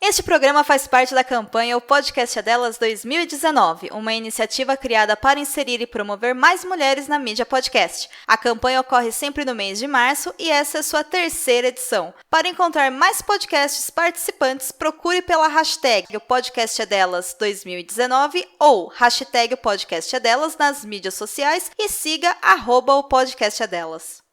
Este programa faz parte da campanha O Podcast é Delas 2019, uma iniciativa criada para inserir e promover mais mulheres na mídia podcast. A campanha ocorre sempre no mês de março e essa é sua terceira edição. Para encontrar mais podcasts participantes, procure pela hashtag O Podcast é Delas 2019 ou hashtag O Podcast é Delas nas mídias sociais e siga @O Podcast é Delas.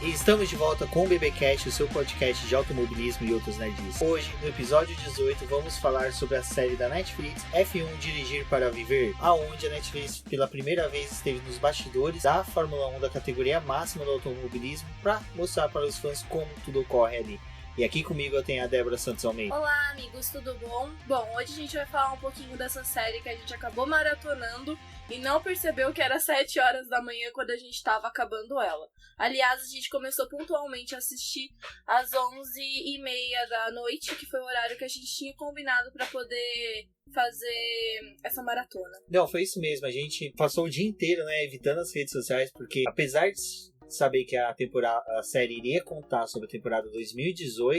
Estamos de volta com o BBcast, o seu podcast de automobilismo e outros nerds. Hoje, no episódio 18, vamos falar sobre a série da Netflix F1 Dirigir para Viver, aonde a Netflix pela primeira vez esteve nos bastidores da Fórmula 1 da categoria máxima do automobilismo para mostrar para os fãs como tudo ocorre ali. E aqui comigo eu tenho a Débora Santos Almeida. Olá amigos, tudo bom? Bom, hoje a gente vai falar um pouquinho dessa série que a gente acabou maratonando e não percebeu que era 7 horas da manhã quando a gente estava acabando ela. Aliás, a gente começou pontualmente a assistir às 11h30 da noite, que foi o horário que a gente tinha combinado para poder fazer essa maratona. Não, foi isso mesmo, a gente passou o dia inteiro, evitando as redes sociais, porque apesar de saber que a série iria contar sobre a temporada 2018,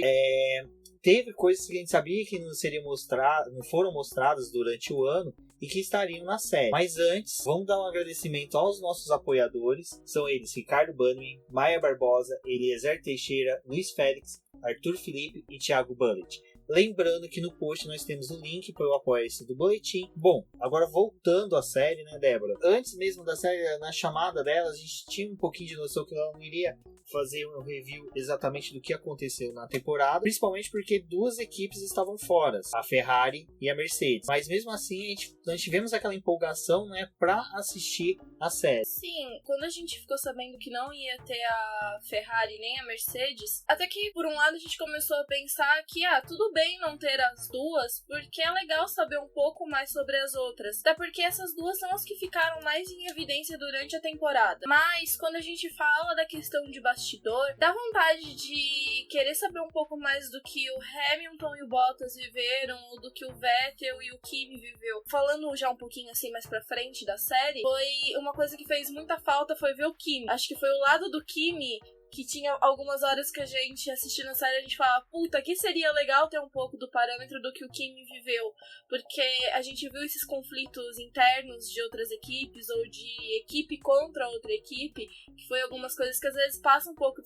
teve coisas que a gente sabia que não foram mostradas durante o ano e que estariam na série. Mas antes, vamos dar um agradecimento aos nossos apoiadores. São eles Ricardo Bannerman, Maia Barbosa, Eliezer Teixeira, Luiz Félix, Arthur Felipe e Thiago Bullet. Lembrando que no post nós temos o link para o apoia-se do boletim. Bom, agora voltando à série, Débora? Antes mesmo da série, na chamada dela, a gente tinha um pouquinho de noção que ela não iria fazer um review exatamente do que aconteceu na temporada, principalmente porque duas equipes estavam fora, a Ferrari e a Mercedes. Mas mesmo assim, nós tivemos aquela empolgação, para assistir a série. Sim, quando a gente ficou sabendo que não ia ter a Ferrari nem a Mercedes, até que por um lado a gente começou a pensar que, tudo bem não ter as duas, porque é legal saber um pouco mais sobre as outras. Até porque essas duas são as que ficaram mais em evidência durante a temporada. Mas quando a gente fala da questão de bastidor, dá vontade de querer saber um pouco mais do que o Hamilton e o Bottas viveram, ou do que o Vettel e o Kimi viveu. Falando já um pouquinho assim mais pra frente da série, foi uma coisa que fez muita falta foi ver o Kimi. Acho que foi o lado do Kimi que tinha algumas horas que a gente assistindo a série, a gente falava, puta, que seria legal ter um pouco do parâmetro do que o Kimi viveu, porque a gente viu esses conflitos internos de outras equipes, ou de equipe contra outra equipe, que foi algumas coisas que às vezes passam um pouco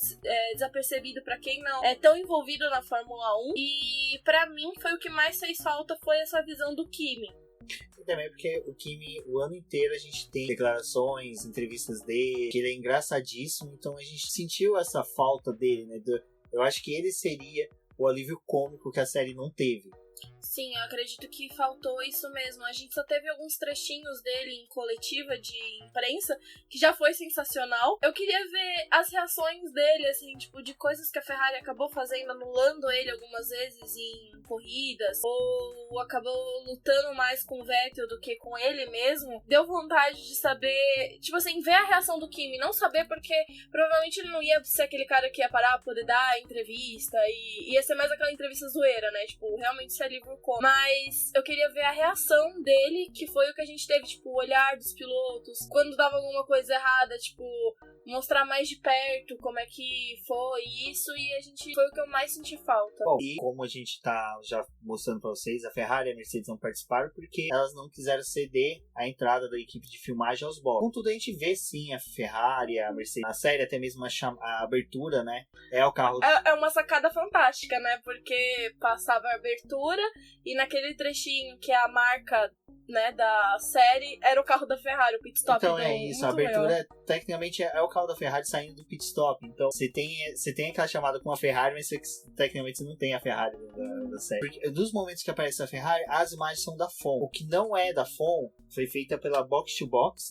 desapercebido pra quem não é tão envolvido na Fórmula 1, e pra mim foi o que mais fez falta, foi essa visão do Kimi. E também porque o Kimi, o ano inteiro a gente tem declarações, entrevistas dele, que ele é engraçadíssimo, então a gente sentiu essa falta dele, eu acho que ele seria o alívio cômico que a série não teve. Sim, eu acredito que faltou isso mesmo. A gente só teve alguns trechinhos dele em coletiva de imprensa, que já foi sensacional. Eu queria ver as reações dele, assim, de coisas que a Ferrari acabou fazendo, anulando ele algumas vezes em corridas, ou acabou lutando mais com o Vettel do que com ele mesmo. Deu vontade de saber, ver a reação do Kimi. Não saber porque provavelmente ele não ia ser aquele cara que ia parar pra poder dar a entrevista, e ia ser mais aquela entrevista zoeira, realmente ser livro. Mas eu queria ver a reação dele, que foi o que a gente teve, o olhar dos pilotos, quando dava alguma coisa errada, mostrar mais de perto como é que foi isso, e foi o que eu mais senti falta. Bom, e como a gente tá já mostrando pra vocês, a Ferrari e a Mercedes não participaram porque elas não quiseram ceder a entrada da equipe de filmagem aos boxes. Contudo, a gente vê sim a Ferrari, a Mercedes, na série, até mesmo a abertura, é o carro... É uma sacada fantástica, porque passava a abertura e naquele trechinho que é a marca, da série, era o carro da Ferrari, o pit stop. Então é isso, a abertura tecnicamente é o carro da Ferrari saindo do pit stop. Então você tem aquela chamada com a Ferrari, mas tecnicamente você não tem a Ferrari da série. Porque dos momentos que aparece a Ferrari, as imagens são da FOM. O que não é da FOM foi feita pela Box to Box,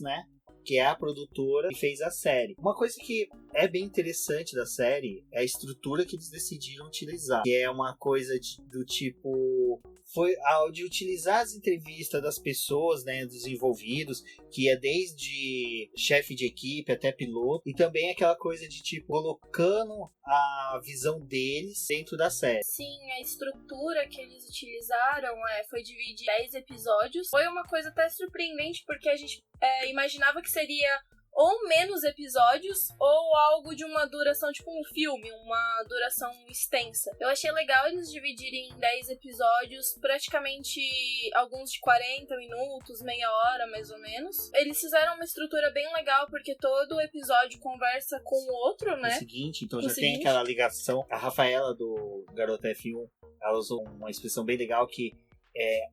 que é a produtora que fez a série. Uma coisa que é bem interessante da série é a estrutura que eles decidiram utilizar, que é uma coisa do tipo foi ao de utilizar as entrevistas das pessoas, né, dos envolvidos, que é desde chefe de equipe até piloto, e também aquela coisa de tipo colocando a visão deles dentro da série. Sim, a estrutura que eles utilizaram foi dividir 10 episódios. Foi uma coisa até surpreendente, porque a gente imaginava que seria ou menos episódios, ou algo de uma duração, tipo um filme, uma duração extensa. Eu achei legal eles dividirem em 10 episódios, praticamente alguns de 40 minutos, meia hora, mais ou menos. Eles fizeram uma estrutura bem legal, porque todo episódio conversa com o outro, né? O seguinte, então já tem aquela ligação. A Rafaela, do Garota F1, ela usou uma expressão bem legal que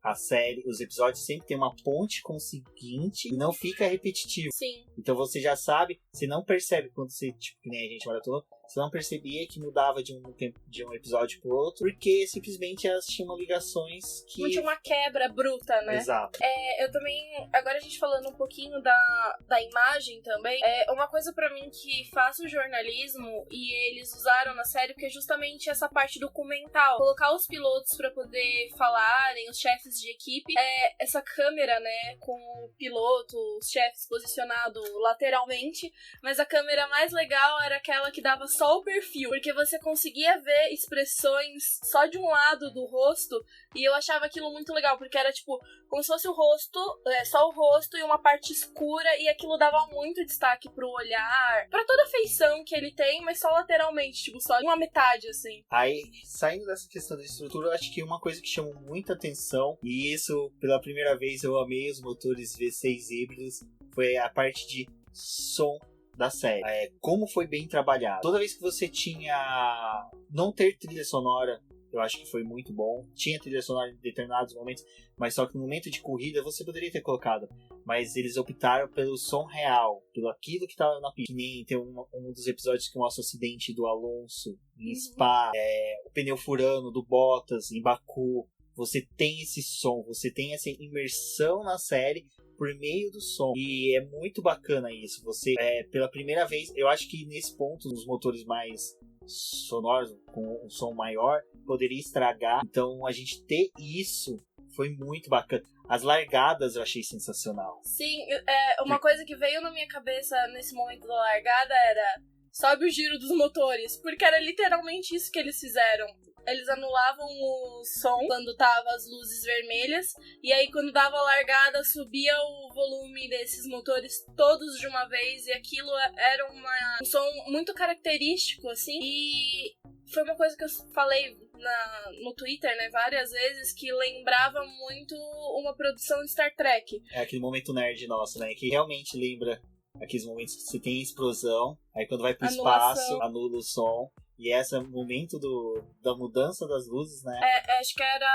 a série, os episódios sempre tem uma ponte com o seguinte e não fica repetitivo. Sim. Então você já sabe, você não percebe quando você, tipo, que nem a gente maratonou, você não percebia que mudava de um episódio pro outro, porque simplesmente elas tinham ligações que... Não tinha uma quebra bruta, né? Exato. Eu também, agora a gente falando um pouquinho da imagem também, uma coisa pra mim que faço jornalismo e eles usaram na série, que é justamente essa parte documental. Colocar os pilotos pra poder falarem, os chefes de equipe, essa câmera, né, com o piloto, os chefes posicionados lateralmente, mas a câmera mais legal era aquela que dava só o perfil, porque você conseguia ver expressões só de um lado do rosto, e eu achava aquilo muito legal, porque era tipo, como se fosse o rosto, só o rosto e uma parte escura, e aquilo dava muito destaque pro olhar, pra toda a feição que ele tem, mas só lateralmente, tipo, só uma metade, assim. Aí, saindo dessa questão da estrutura, eu acho que uma coisa que chamou muita atenção, e isso, pela primeira vez, eu amei os motores V6 híbridos, foi a parte de som da série. Como foi bem trabalhado. Toda vez que você tinha... Não ter trilha sonora, eu acho que foi muito bom. Tinha trilha sonora em determinados momentos, mas só que no momento de corrida você poderia ter colocado. Mas eles optaram pelo som real, pelo aquilo que estava na pista. Que nem tem um dos episódios que mostra o acidente do Alonso em Spa, o pneu furando do Bottas em Baku. Você tem esse som, você tem essa imersão na série por meio do som. E é muito bacana isso. Você, pela primeira vez, eu acho que nesse ponto, os motores mais sonoros, com um som maior, poderia estragar. Então, a gente ter isso foi muito bacana. As largadas eu achei sensacional. Sim, uma coisa que veio na minha cabeça nesse momento da largada era: sobe o giro dos motores, porque era literalmente isso que eles fizeram. Eles anulavam o som quando tava as luzes vermelhas, e aí quando dava a largada subia o volume desses motores todos de uma vez, e aquilo era um som muito característico, assim, e foi uma coisa que eu falei no Twitter, né, várias vezes, que lembrava muito uma produção de Star Trek. É aquele momento nerd nosso, né, que realmente lembra aqueles momentos que você tem explosão, aí quando vai pro espaço, anula o som. E esse momento da mudança das luzes, né? Acho que era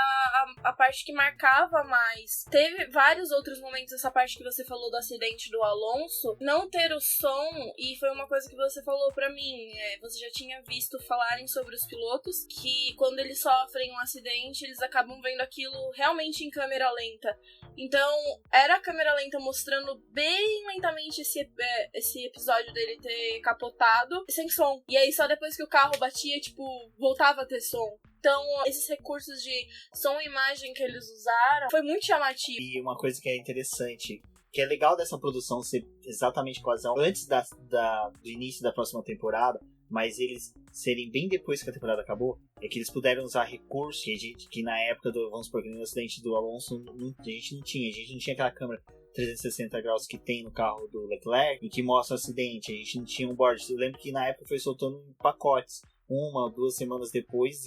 a parte que marcava mais. Teve vários outros momentos, essa parte que você falou do acidente do Alonso, não ter o som, e foi uma coisa que você falou pra mim, você já tinha visto falarem sobre os pilotos, que quando eles sofrem um acidente, eles acabam vendo aquilo realmente em câmera lenta. Então, era a câmera lenta mostrando bem lentamente esse episódio dele ter capotado, sem som. E aí, só depois que o carro batia, tipo, voltava a ter som. Então, esses recursos de som e imagem que eles usaram foi muito chamativo. E uma coisa que é interessante, que é legal dessa produção ser exatamente quase antes do início da próxima temporada, mas eles serem bem depois que a temporada acabou, é que eles puderam usar recursos que na época vamos supor, que no acidente do Alonso, a gente não tinha aquela câmera 360 graus que tem no carro do Leclerc e que mostra o acidente, a gente não tinha um board. Eu lembro que na época foi soltando em pacotes, 1 ou 2 semanas depois,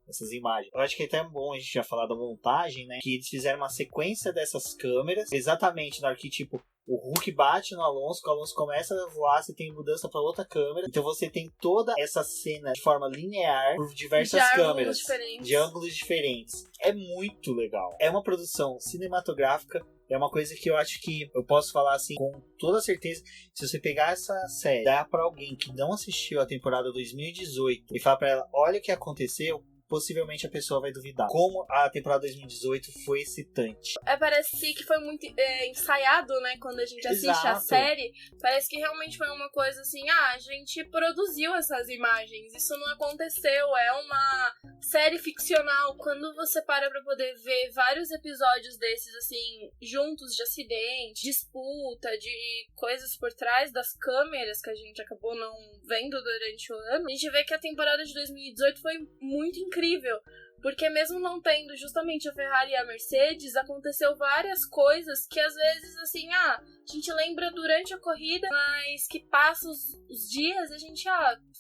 essas imagens. Eu acho que é até bom a gente já falar da montagem, né, que eles fizeram uma sequência dessas câmeras, exatamente na hora que, tipo, o Hulk bate no Alonso, o Alonso começa a voar, você tem mudança para outra câmera. Então você tem toda essa cena de forma linear por diversas câmeras, de ângulos diferentes. É muito legal. É uma produção cinematográfica. É uma coisa que eu acho que eu posso falar assim com toda certeza. Se você pegar essa série, dar pra alguém que não assistiu a temporada 2018 e falar pra ela, olha o que aconteceu, possivelmente a pessoa vai duvidar. Como a temporada 2018 foi excitante. Parece que foi muito ensaiado, né? Quando a gente assiste a série, parece que realmente foi uma coisa assim, a gente produziu essas imagens, isso não aconteceu, é uma série ficcional. Quando você para pra poder ver vários episódios desses, assim, juntos, de acidente, disputa, de coisas por trás das câmeras que a gente acabou não vendo durante o ano, a gente vê que a temporada de 2018 foi muito incrível. Porque mesmo não tendo justamente a Ferrari e a Mercedes, aconteceu várias coisas que às vezes, assim, a gente lembra durante a corrida, mas que passa os dias e a gente,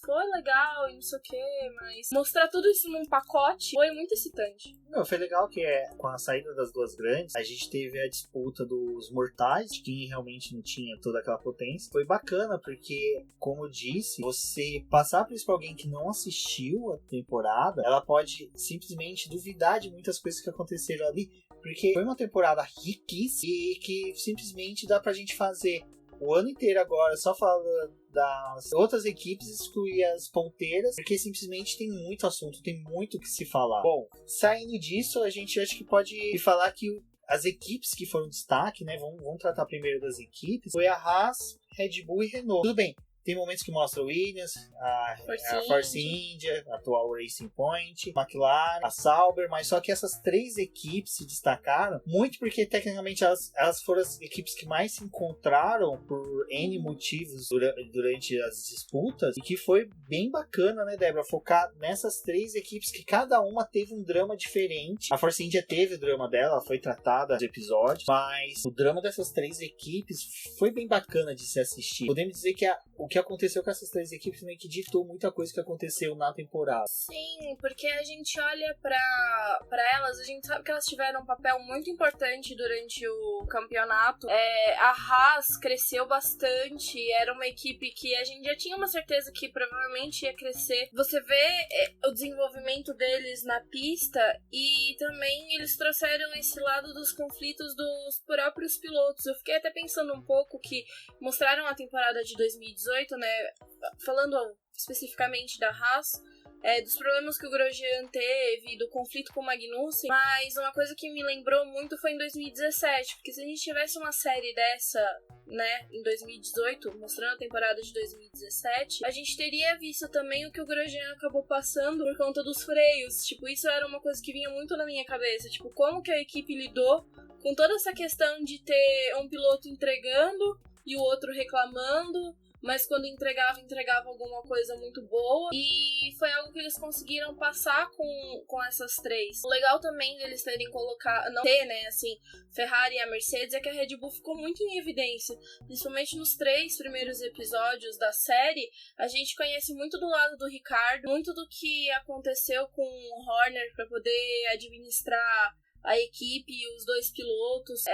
foi legal e não sei o que, mas mostrar tudo isso num pacote foi muito excitante. Não, foi legal que com a saída das duas grandes, a gente teve a disputa dos mortais, de quem realmente não tinha toda aquela potência. Foi bacana, porque, como eu disse, você passar por isso pra alguém que não assistiu a temporada, ela pode simplesmente duvidar de muitas coisas que aconteceram ali, porque foi uma temporada riquíssima e que simplesmente dá pra gente fazer o ano inteiro agora só falando das outras equipes, excluir as ponteiras, porque simplesmente tem muito assunto, tem muito o que se falar. Bom, saindo disso, a gente acho que pode falar que as equipes que foram destaque, né, vamos tratar primeiro das equipes, foi a Haas, Red Bull e Renault. Tudo bem, tem momentos que mostra a Williams, a Force India, a atual Racing Point, a McLaren, a Sauber, mas só que essas três equipes se destacaram muito porque tecnicamente elas foram as equipes que mais se encontraram por N motivos durante as disputas, e que foi bem bacana, né, Débora, focar nessas três equipes que cada uma teve um drama diferente. A Force India teve o drama dela, foi tratada nos episódios, mas o drama dessas três equipes foi bem bacana de se assistir. Podemos dizer que o que aconteceu com essas três equipes meio que ditou muita coisa que aconteceu na temporada. Sim, porque a gente olha pra elas, a gente sabe que elas tiveram um papel muito importante durante o campeonato. A Haas cresceu bastante, era uma equipe que a gente já tinha uma certeza que provavelmente ia crescer. Você vê o desenvolvimento deles na pista e também eles trouxeram esse lado dos conflitos dos próprios pilotos. Eu fiquei até pensando um pouco que mostraram a temporada de 2018, né, falando especificamente da Haas, dos problemas que o Grosjean teve, do conflito com o Magnussen, mas uma coisa que me lembrou muito foi em 2017, porque se a gente tivesse uma série dessa, né, em 2018, mostrando a temporada de 2017, a gente teria visto também o que o Grosjean acabou passando por conta dos freios. Tipo, isso era uma coisa que vinha muito na minha cabeça, tipo, como que a equipe lidou com toda essa questão de ter um piloto entregando e o outro reclamando, mas quando entregava alguma coisa muito boa, e foi algo que eles conseguiram passar com essas três. O legal também deles terem colocado, não ter, né, assim, Ferrari e a Mercedes, é que a Red Bull ficou muito em evidência, principalmente nos 3 primeiros episódios da série. A gente conhece muito do lado do Ricardo, muito do que aconteceu com o Horner para poder administrar a equipe e os 2 pilotos,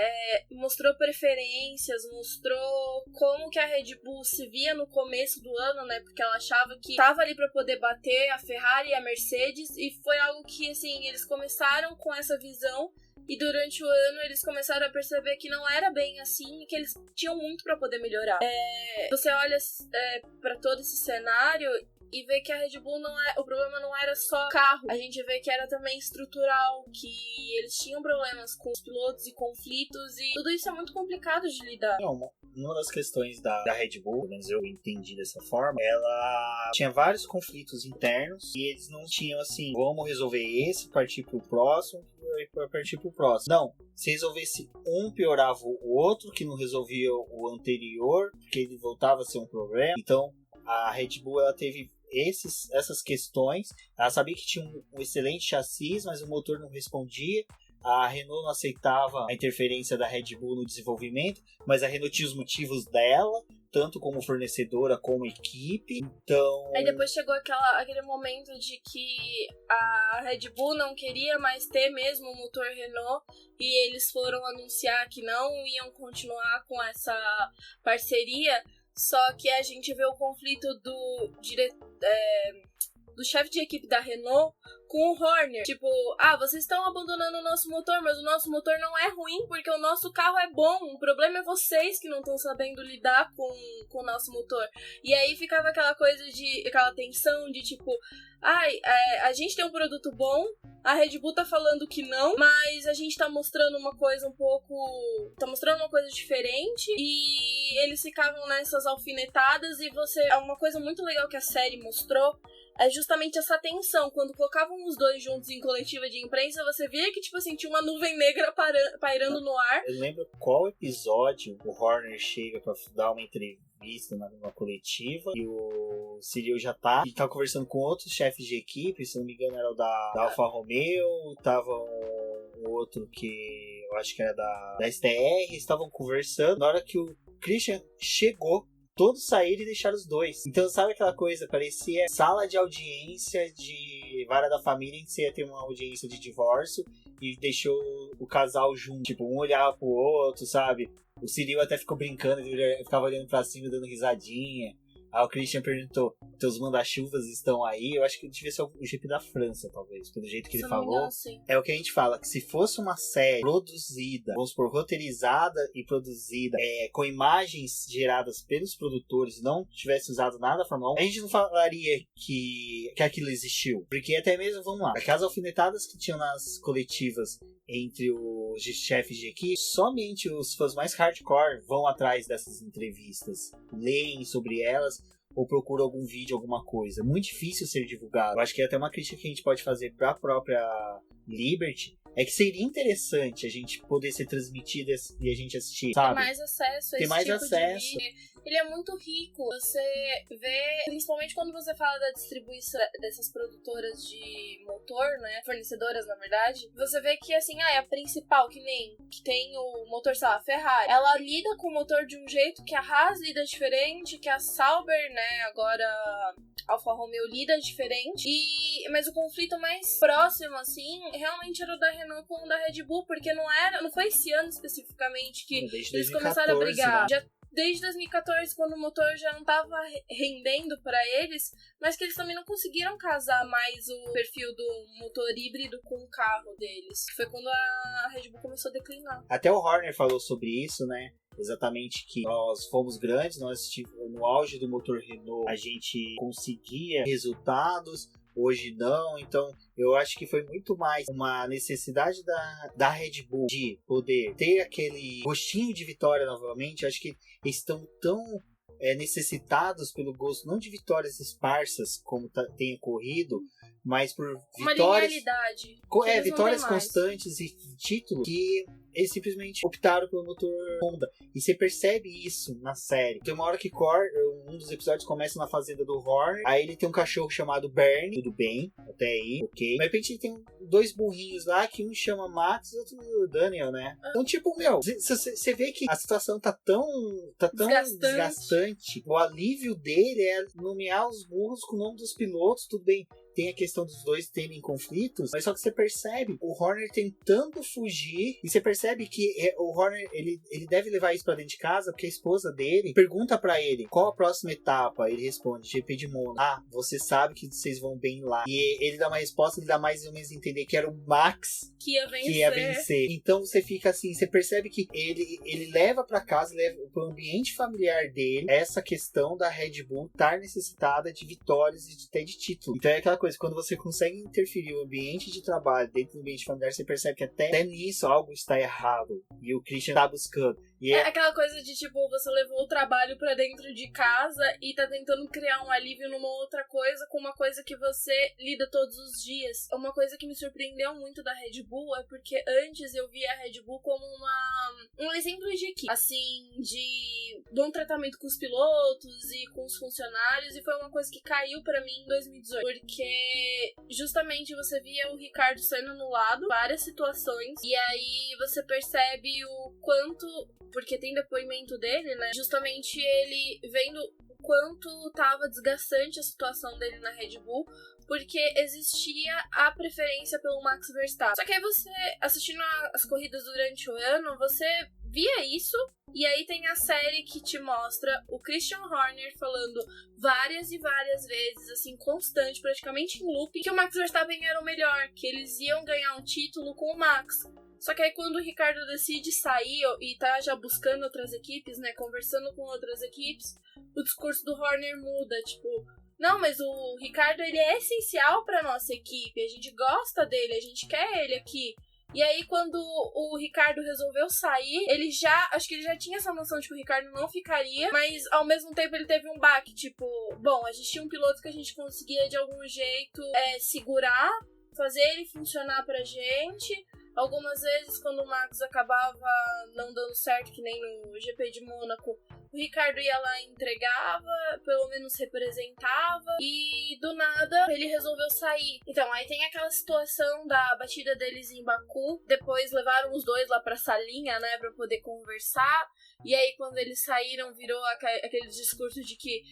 mostrou preferências, mostrou como que a Red Bull se via no começo do ano, né, porque ela achava que estava ali para poder bater a Ferrari e a Mercedes, e foi algo que, assim, eles começaram com essa visão, e durante o ano eles começaram a perceber que não era bem assim e que eles tinham muito para poder melhorar. Você olha para todo esse cenário e vê que a Red Bull o problema não era só carro. A gente vê que era também estrutural, que eles tinham problemas com os pilotos e conflitos, e tudo isso é muito complicado de lidar. Não, uma das questões da Red Bull, pelo menos eu entendi dessa forma, ela tinha vários conflitos internos e eles não tinham assim, vamos resolver esse, partir pro próximo e partir pro próximo. Não, se resolvesse um, piorava o outro, que não resolvia o anterior, porque ele voltava a ser um problema. Então a Red Bull, ela teve essas questões. Ela sabia que tinha um excelente chassi, mas o motor não respondia. A Renault não aceitava a interferência da Red Bull no desenvolvimento, mas a Renault tinha os motivos dela, tanto como fornecedora como equipe. Então, aí depois chegou aquele momento de que a Red Bull não queria mais ter mesmo o motor Renault, e eles foram anunciar que não iam continuar com essa parceria. Só que a gente vê o conflito do chefe de equipe da Renault com o Horner. Tipo, vocês estão abandonando o nosso motor, mas o nosso motor não é ruim porque o nosso carro é bom. O problema é vocês que não estão sabendo lidar com o nosso motor. E aí ficava aquela coisa aquela tensão de tipo, a gente tem um produto bom, a Red Bull tá falando que não, mas a gente tá mostrando uma coisa tá mostrando uma coisa diferente, e eles ficavam nessas alfinetadas, e uma coisa muito legal que a série mostrou é justamente essa tensão. Quando colocavam os dois juntos em coletiva de imprensa, você via que, tipo assim, tinha uma nuvem negra pairando no ar. Eu lembro qual episódio o Horner chega pra dar uma entrevista numa coletiva, e o Cyril já tá conversando com outros chefes de equipe, se não me engano era o da Alfa Romeo, tava um outro que eu acho que era da STR, estavam conversando. Na hora que o Christian chegou, todos saíram e deixaram os dois. Então, sabe aquela coisa? Parecia sala de audiência de vara da família, em que você ia ter uma audiência de divórcio e deixou o casal junto. Tipo, um olhava pro outro, sabe? O Cyril até ficou brincando, ele ficava olhando pra cima, dando risadinha. Aí o Christian perguntou, teus manda-chuvas estão aí? Eu acho que devia ser o GP da França, talvez, pelo jeito que ele falou. É o que a gente fala, que se fosse uma série produzida, vamos supor, roteirizada e produzida, com imagens geradas pelos produtores, não tivesse usado nada da Fórmula 1, a gente não falaria que aquilo existiu. Porque até mesmo, vamos lá, aquelas alfinetadas que tinham nas coletivas entre os chefes de equipe, somente os fãs mais hardcore vão atrás dessas entrevistas, leem sobre elas ou procuram algum vídeo, alguma coisa. Muito difícil ser divulgado. Eu acho que é até uma crítica que a gente pode fazer para a própria Liberty, é que seria interessante a gente poder ser transmitido e a gente assistir, sabe? Ter mais acesso a ter esse mais tipo acesso. de vídeo. Ele é muito rico. Você vê, principalmente quando você fala da distribuição dessas produtoras de motor, né? Fornecedoras, na verdade. Você vê que, assim, é a principal, que tem o motor, sei lá, Ferrari. Ela lida com o motor de um jeito que a Haas lida diferente, que a Sauber, né, agora Alfa Romeo lida diferente. Mas o conflito mais próximo, assim, realmente era o da Renault com o da Red Bull, porque não foi esse ano especificamente que eles começaram a brigar. Né? Desde 2014, quando o motor já não tava rendendo pra eles, mas que eles também não conseguiram casar mais o perfil do motor híbrido com o carro deles. Foi quando a Red Bull começou a declinar. Até o Horner falou sobre isso, né? Exatamente, que nós fomos grandes, no auge do motor Renault a gente conseguia resultados, hoje não. Então eu acho que foi muito mais uma necessidade da Red Bull de poder ter aquele gostinho de vitória novamente. Eu acho que eles estão tão necessitados pelo gosto, não de vitórias esparsas como tem ocorrido, mas por vitórias, vitórias constantes e títulos, que eles simplesmente optaram pelo motor Honda. E você percebe isso na série. Tem uma hora que um dos episódios começa na fazenda do Horner, aí ele tem um cachorro chamado Bernie, tudo bem, até aí, ok. Mas de repente ele tem dois burrinhos lá, que um chama Max e outro Daniel, né? Então, tipo, você vê que a situação tá tão desgastante. O alívio dele é nomear os burros com o nome dos pilotos, tudo bem. Tem a questão dos dois terem conflitos, mas só que você percebe o Horner tentando fugir, e você percebe que o Horner, ele deve levar isso pra dentro de casa, porque a esposa dele pergunta pra ele qual a próxima etapa. Ele responde, GP de Mônaco. Você sabe que vocês vão bem lá. E ele dá uma resposta, ele dá mais ou menos a entender que era o Max que ia vencer. Então você fica assim, você percebe que ele leva pra casa, leva pro ambiente familiar dele essa questão da Red Bull estar necessitada de vitórias e até de título. Então é aquela coisa, quando você consegue interferir o ambiente de trabalho dentro do ambiente familiar, você percebe que até nisso algo está errado. E o Christian tá buscando. É aquela coisa de, tipo, você levou o trabalho pra dentro de casa e tá tentando criar um alívio numa outra coisa, com uma coisa que você lida todos os dias. Uma coisa que me surpreendeu muito da Red Bull é porque antes eu via a Red Bull como um exemplo de equipe, assim, de bom tratamento com os pilotos e com os funcionários, e foi uma coisa que caiu pra mim em 2018, porque justamente você via o Ricardo sendo anulado, várias situações, e aí você percebe o quanto, porque tem depoimento dele, né, justamente ele vendo o quanto tava desgastante a situação dele na Red Bull, porque existia a preferência pelo Max Verstappen. Só que aí você, assistindo as corridas durante o ano, você via isso, e aí tem a série que te mostra o Christian Horner falando várias e várias vezes, assim, constante, praticamente em loop, que o Max Verstappen era o melhor, que eles iam ganhar um título com o Max. Só que aí quando o Ricardo decide sair e tá já buscando outras equipes, né, conversando com outras equipes, o discurso do Horner muda, tipo, não, mas o Ricardo, ele é essencial pra nossa equipe, a gente gosta dele, a gente quer ele aqui. E aí, quando o Ricardo resolveu sair, acho que ele já tinha essa noção de que o Ricardo não ficaria, mas ao mesmo tempo ele teve um baque, tipo, bom, a gente tinha um piloto que a gente conseguia de algum jeito segurar, fazer ele funcionar pra gente. Algumas vezes, quando o Max acabava não dando certo, que nem no GP de Mônaco, o Ricardo ia lá e entregava, pelo menos representava, e do nada ele resolveu sair. Então, aí tem aquela situação da batida deles em Baku, depois levaram os dois lá pra salinha, né, pra poder conversar, e aí quando eles saíram virou aquele discurso de que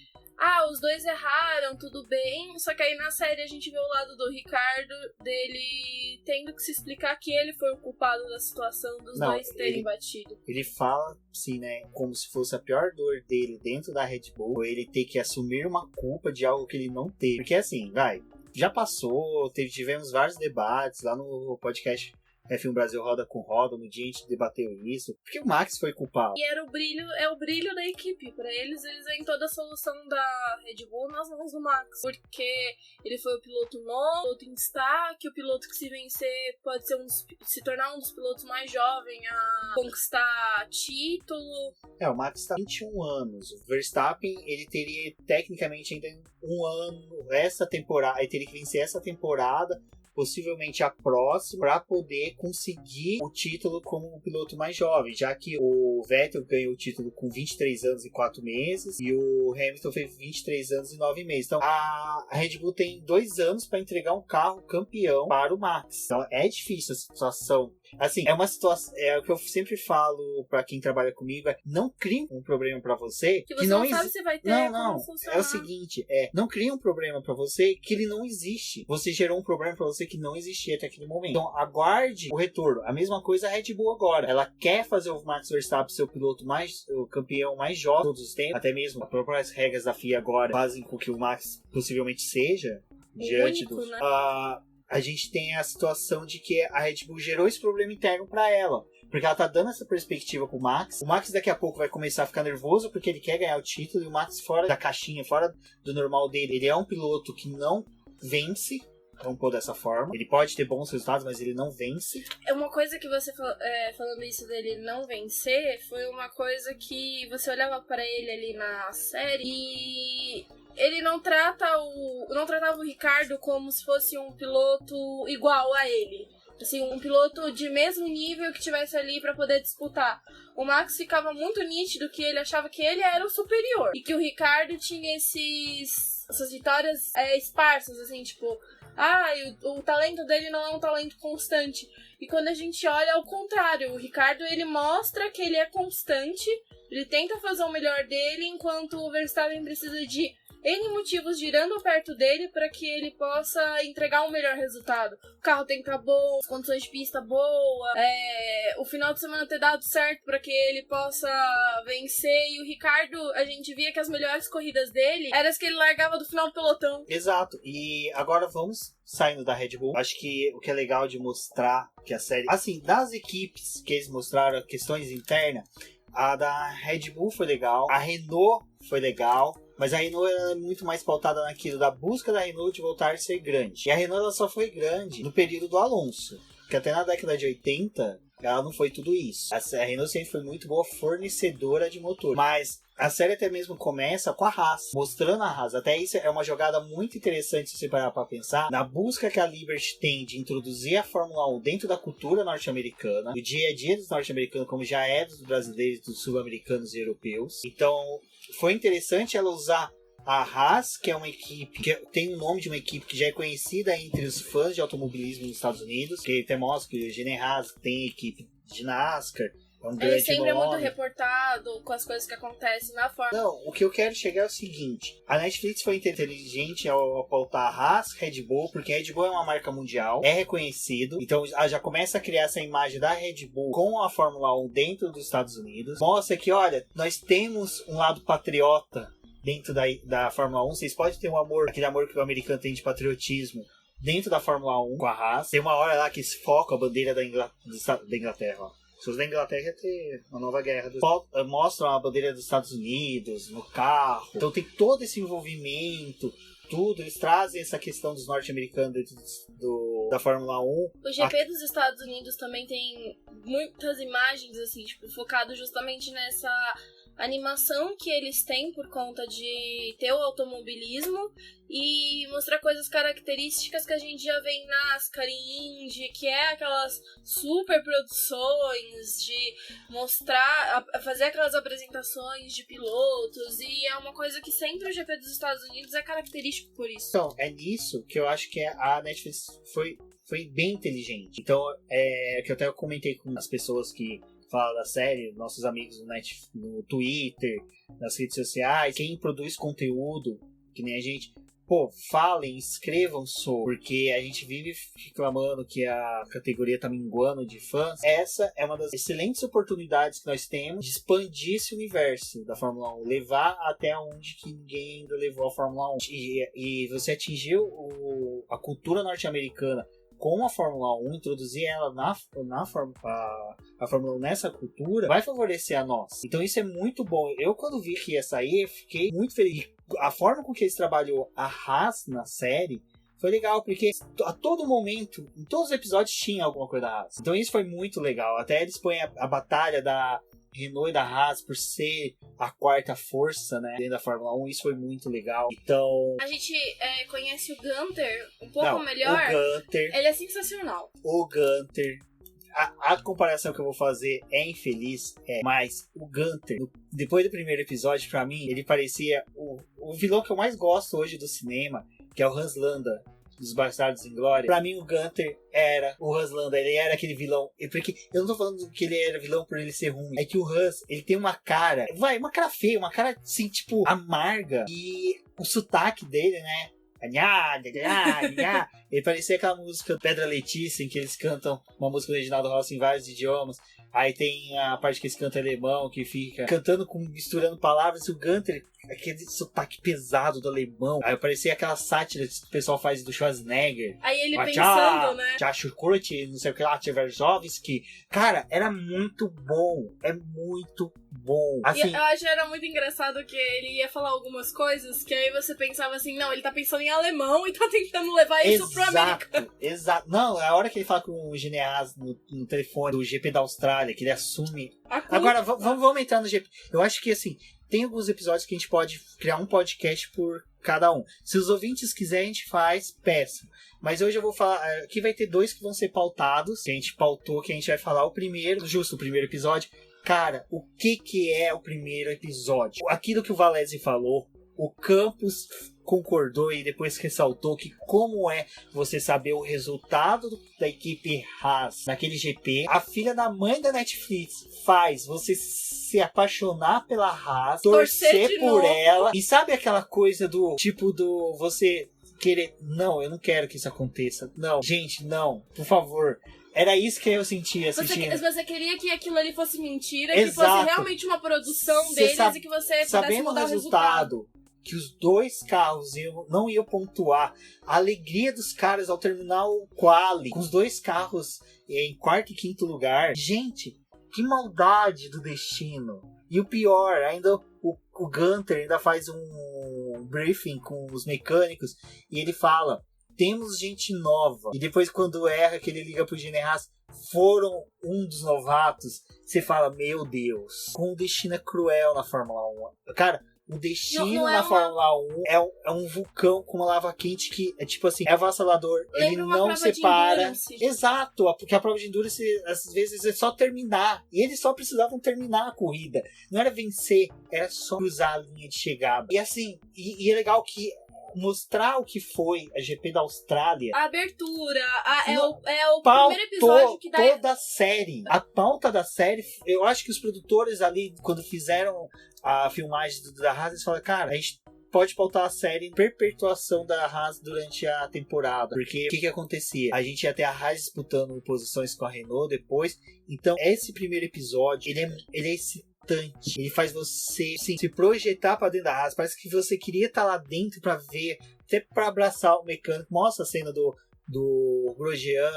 os dois erraram, tudo bem, só que aí na série a gente vê o lado do Ricardo, dele tendo que se explicar que ele foi o culpado da situação dos dois terem batido. Ele fala, assim, né, como se fosse a pior dor dele dentro da Red Bull, ele ter que assumir uma culpa de algo que ele não teve. Porque assim, já passou, tivemos vários debates lá no podcast F1 Brasil Roda com Roda, no dia a gente debateu isso, porque o Max foi culpado. E é o brilho da equipe, pra eles veem toda a solução da Red Bull nas mãos do Max, porque ele foi o piloto novo, piloto em destaque, o piloto que se vencer pode se tornar um dos pilotos mais jovens a conquistar título. O Max tá 21 anos, o Verstappen, ele teria tecnicamente ainda um ano, essa temporada, ele teria que vencer essa temporada, possivelmente a próxima, para poder conseguir o título como o piloto mais jovem, já que o Vettel ganhou o título com 23 anos e 4 meses e o Hamilton fez 23 anos e 9 meses. Então a Red Bull tem 2 anos para entregar um carro campeão para o Max. Então é difícil a situação. Assim, é uma situação, é o que eu sempre falo para quem trabalha comigo, não crie um problema para você que você não sabe se vai ter não, como funcionar. É o seguinte, não crie um problema para você que ele não existe. Você gerou um problema para você que não existia até aquele momento. Então aguarde o retorno. A mesma coisa a Red Bull agora. Ela quer fazer o Max Verstappen ser o campeão mais jovem de todos os tempos. Até mesmo as próprias regras da FIA agora fazem com que o Max possivelmente seja diante único, do... né? A gente tem a situação de que a Red Bull gerou esse problema interno pra ela. Porque ela tá dando essa perspectiva pro Max. O Max daqui a pouco vai começar a ficar nervoso porque ele quer ganhar o título. E o Max fora da caixinha, fora do normal dele. Ele é um piloto que não vence. Vamos pôr dessa forma. Ele pode ter bons resultados, mas ele não vence. É uma coisa que você falando isso dele não vencer, foi uma coisa que você olhava pra ele ali na série e ele não tratava o Ricardo como se fosse um piloto igual a ele. Assim, um piloto de mesmo nível que tivesse ali pra poder disputar. O Max ficava muito nítido que ele achava que ele era o superior. E que o Ricardo tinha essas vitórias esparsas, assim, tipo... o talento dele não é um talento constante. E quando a gente olha, ao contrário, o Ricardo, ele mostra que ele é constante, ele tenta fazer o melhor dele, enquanto o Verstappen precisa de N motivos girando perto dele para que ele possa entregar um melhor resultado. O carro tem que estar bom, as condições de pista boa, o final de semana ter dado certo para que ele possa vencer. E o Ricardo, a gente via que as melhores corridas dele eram as que ele largava do final do pelotão. Exato. E agora vamos saindo da Red Bull. Acho que o que é legal de mostrar que a série... Assim, das equipes que eles mostraram questões internas, a da Red Bull foi legal, a Renault foi legal, mas a Renault é muito mais pautada naquilo da busca da Renault de voltar a ser grande. E a Renault ela só foi grande no período do Alonso, que até na década de 80 ela não foi tudo isso. A Renault sempre foi muito boa fornecedora de motor, mas a série até mesmo começa com a Haas, mostrando a Haas. Até isso é uma jogada muito interessante se você parar para pensar na busca que a Liberty tem de introduzir a Fórmula 1 dentro da cultura norte-americana, do dia a dia dos norte-americanos, como já é dos brasileiros, dos sul-americanos e europeus. Então foi interessante ela usar a Haas, que é uma equipe que tem o nome de uma equipe que já é conhecida entre os fãs de automobilismo nos Estados Unidos, que até mostra que o Gene Haas tem equipe de NASCAR, É um Ele grande sempre é muito nome. reportado com as coisas que acontecem na forma. Não, o que eu quero chegar é o seguinte. A Netflix foi inteligente ao pautar a Haas, Red Bull, porque a Red Bull é uma marca mundial, é reconhecido. Então já começa a criar essa imagem da Red Bull com a Fórmula 1 dentro dos Estados Unidos. Mostra que, olha, nós temos um lado patriota dentro da Fórmula 1. Vocês podem ter um amor, aquele amor que o americano tem de patriotismo dentro da Fórmula 1 com a Haas. Tem uma hora lá que se foca a bandeira da Inglaterra, ó. Se fosse da Inglaterra ia ter uma nova guerra. Mostram a bandeira dos Estados Unidos no carro. Então tem todo esse envolvimento, tudo. Eles trazem essa questão dos norte-americanos dentro da Fórmula 1. O GP dos Estados Unidos também tem muitas imagens, assim, tipo, focado justamente nessa animação que eles têm por conta de ter o automobilismo e mostrar coisas características que a gente já vê em NASCAR, em Indy, que é aquelas super produções de mostrar, fazer aquelas apresentações de pilotos, e é uma coisa que sempre o GP dos Estados Unidos é característico por isso. Então, é nisso que eu acho que a Netflix foi bem inteligente. Então, que eu até comentei com as pessoas que fala da série, nossos amigos no Twitter, nas redes sociais, quem produz conteúdo, que nem a gente, falem, escrevam sobre, porque a gente vive reclamando que a categoria tá minguando de fãs. Essa é uma das excelentes oportunidades que nós temos de expandir esse universo da Fórmula 1, levar até onde que ninguém ainda levou a Fórmula 1. E você atingiu a cultura norte-americana com a Fórmula 1, introduzir ela a Fórmula 1 nessa cultura, vai favorecer a nós. Então isso é muito bom. Eu, quando vi que ia sair, fiquei muito feliz. A forma com que eles trabalhou a Haas na série foi legal, porque a todo momento, em todos os episódios, tinha alguma coisa da Haas. Então isso foi muito legal. Até eles põem a batalha da Renault e da Haas por ser a quarta força, né, dentro da Fórmula 1, isso foi muito legal. Então, a gente conhece o Gunther um pouco melhor. O Gunther, ele é sensacional. O Gunther, a comparação que eu vou fazer é infeliz, mas o Gunther, depois do primeiro episódio, pra mim, ele parecia o vilão que eu mais gosto hoje do cinema, que é o Hans Landa, dos Bastardos Inglórios. Pra mim, o Gunther era o Hans Landa, ele era aquele vilão. Porque eu não tô falando que ele era vilão por ele ser ruim, é que o Hans, ele tem uma cara, uma cara feia, uma cara assim, tipo, amarga, e o sotaque dele, né? Ele parecia aquela música Pedra Letícia, em que eles cantam uma música do Reginaldo Rossi em vários idiomas. Aí tem a parte que eles cantam alemão, que fica cantando misturando palavras. E o Gunther, aquele sotaque pesado do alemão. Aí parecia aquela sátira que o pessoal faz do Schwarzenegger. Aí ele pensando, né? Tchachurkurt, não sei o que lá, Tcheverzovski. Cara, era muito bom. É muito bom. Assim, e eu acho que era muito engraçado que ele ia falar algumas coisas que aí você pensava assim, não, ele tá pensando em alemão e tá tentando levar isso pro americano. Exato. Não, a hora que ele fala com o Gineas no telefone do GP da Austrália, que ele assume. Agora, vamos entrar no GP. Eu acho que, assim, tem alguns episódios que a gente pode criar um podcast por cada um. Se os ouvintes quiserem, a gente faz, peçam. Mas hoje eu vou falar. Aqui vai ter 2 que vão ser pautados. Que a gente pautou, que a gente vai falar o primeiro episódio. Cara, o que é o primeiro episódio? Aquilo que o Valese falou, o Campos concordou e depois ressaltou que como é você saber o resultado da equipe Haas naquele GP, a filha da mãe da Netflix faz você se apaixonar pela Haas, torcer por ela, e sabe aquela coisa do tipo do você querer, não, eu não quero que isso aconteça, não, gente, não, por favor. Era isso que eu sentia assistindo. Você queria que aquilo ali fosse mentira, Exato. que fosse realmente uma produção deles e que você pudesse mudar o resultado. Que os 2 carros não iam pontuar. A alegria dos caras ao terminar o quali, com os 2 carros em 4º e 5º lugar. Gente, que maldade do destino. E o pior, ainda o Gunther ainda faz um briefing com os mecânicos e ele fala: temos gente nova. E depois, quando erra, que ele liga pro Gene Haas, foram um dos novatos. Você fala, meu Deus, como o destino é cruel na Fórmula 1. Cara, o destino na Fórmula 1 é um vulcão com uma lava quente que é tipo assim, é avassalador. Ele não separa. Exato, porque a prova de endurance às vezes é só terminar. E eles só precisavam terminar a corrida. Não era vencer, era só cruzar a linha de chegada. E assim, e é legal que mostrar o que foi a GP da Austrália. A abertura, é o Pautou primeiro episódio que dá... toda a série. A pauta da série, eu acho que os produtores ali, quando fizeram a filmagem da Haas, eles falaram, cara, a gente pode pautar a série em perpetuação da Haas durante a temporada. Porque o que acontecia? A gente ia ter a Haas disputando posições com a Renault depois. Então, esse primeiro episódio, ele é excitante. Ele faz você se projetar pra dentro da Haas. Parece que você queria estar lá dentro pra ver, até pra abraçar o mecânico. Mostra a cena do Grosjean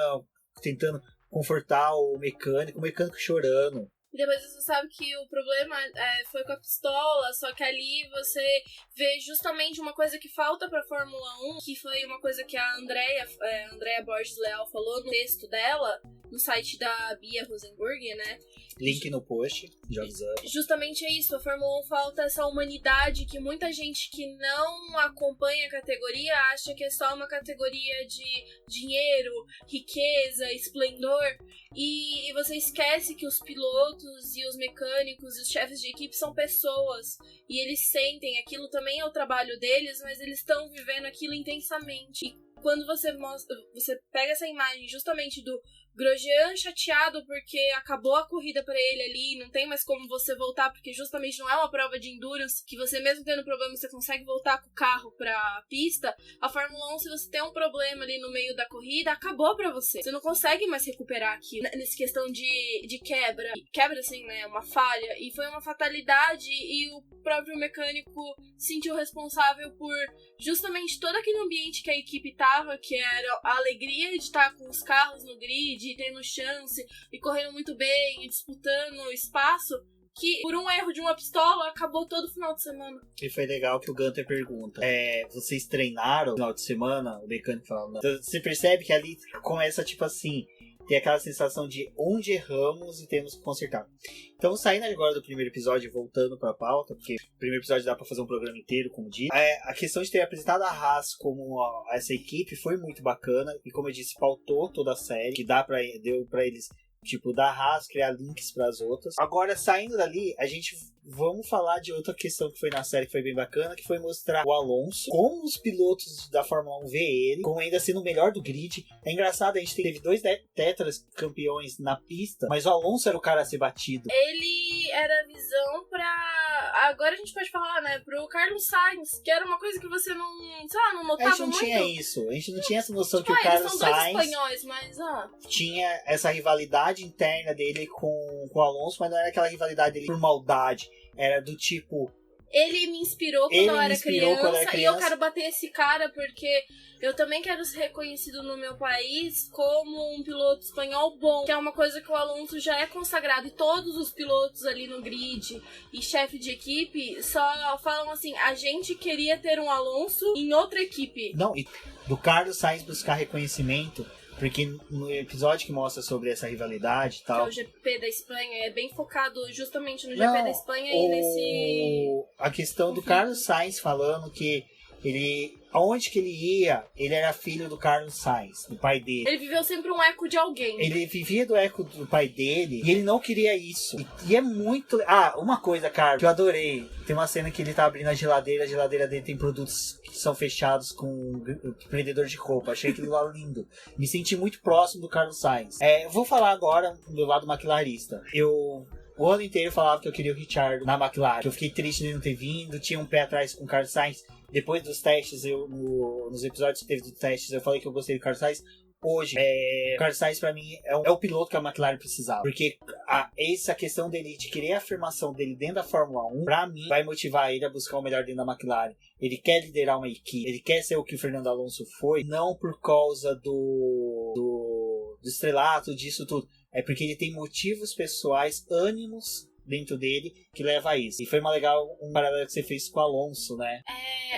tentando confortar o mecânico chorando. E depois você sabe que o problema foi com a pistola, só que ali você vê justamente uma coisa que falta pra Fórmula 1, que foi uma coisa que a Andrea Borges Leal falou no texto dela, no site da Bia Rosenburg, né? Link no post, de avisando. Justamente é isso, a Fórmula 1 falta essa humanidade que muita gente que não acompanha a categoria acha que é só uma categoria de dinheiro, riqueza, esplendor, e você esquece que os pilotos e os mecânicos e os chefes de equipe são pessoas, e eles sentem, aquilo também é o trabalho deles, mas eles estão vivendo aquilo intensamente. E quando você pega essa imagem justamente do Grosjean chateado porque acabou a corrida pra ele ali, não tem mais como você voltar, porque justamente não é uma prova de endurance, que você mesmo tendo problema, você consegue voltar com o carro pra pista. A Fórmula 1, se você tem um problema ali no meio da corrida, acabou pra você. Você não consegue mais recuperar aquilo. Nessa questão de quebra. Quebra, assim, né? Uma falha. E foi uma fatalidade e o próprio mecânico se sentiu responsável por justamente todo aquele ambiente que a equipe tava, que era a alegria de estar com os carros no grid, e tendo chance, e correndo muito bem, e disputando espaço, que por um erro de uma pistola acabou todo final de semana. E foi legal que o Gunter pergunta, vocês treinaram no final de semana? O mecânico fala, não. Então, você percebe que ali começa tipo assim, tem aquela sensação de onde erramos e temos que consertar. Então, saindo agora do primeiro episódio e voltando pra pauta, porque o primeiro episódio dá pra fazer um programa inteiro, como disse, a questão de ter apresentado a Haas como essa equipe foi muito bacana, e como eu disse, pautou toda a série, que deu pra eles, tipo, da Haas, criar links pras outras. Agora, saindo dali, vamos falar de outra questão que foi na série, que foi bem bacana, que foi mostrar o Alonso, como os pilotos da Fórmula 1 vê ele, como ainda sendo o melhor do grid. É engraçado, a gente teve 2 tetras campeões na pista, mas o Alonso era o cara a ser batido. Ele era a visão pra... Agora a gente pode falar, né? Pro Carlos Sainz, que era uma coisa que você não, sei lá, não notava muito. A gente não tinha isso, a gente não tinha essa noção tipo, que o Carlos são Sainz... dois espanhóis, mas... tinha essa rivalidade interna dele com o Alonso, mas não era aquela rivalidade dele por maldade. Era do tipo... Ele me inspirou quando eu era criança, e eu quero bater esse cara porque eu também quero ser reconhecido no meu país como um piloto espanhol bom, que é uma coisa que o Alonso já é consagrado, e todos os pilotos ali no grid e chefe de equipe só falam assim, a gente queria ter um Alonso em outra equipe. Não, e do Carlos Sainz buscar reconhecimento, porque no episódio que mostra sobre essa rivalidade e tal... Que é o GP da Espanha, é bem focado justamente no GP da Espanha e nesse... A questão do Carlos Sainz falando que ele... Aonde que ele ia, ele era filho do Carlos Sainz, do pai dele. Ele viveu sempre um eco de alguém. Ele vivia do eco do pai dele e ele não queria isso. E é muito... uma coisa, cara, que eu adorei. Tem uma cena que ele tá abrindo a geladeira dele tem produtos que são fechados com prendedor de roupa. Achei aquilo lá lindo. Me senti muito próximo do Carlos Sainz. Eu vou falar agora do meu lado maquilarista. O ano inteiro falava que eu queria o Ricciardo na McLaren. Que eu fiquei triste de não ter vindo, tinha um pé atrás com o Carlos Sainz. Depois dos testes, nos episódios que teve dos testes, eu falei que eu gostei do Carlos Sainz. Hoje, o Carlos Sainz pra mim é o piloto que a McLaren precisava. Porque essa questão dele, de querer a afirmação dele dentro da Fórmula 1, pra mim, vai motivar ele a buscar o melhor dentro da McLaren. Ele quer liderar uma equipe, ele quer ser o que o Fernando Alonso foi, não por causa do estrelato, disso tudo. É porque ele tem motivos pessoais, ânimos dentro dele que leva a isso. E foi um paralelo que você fez com o Alonso, né?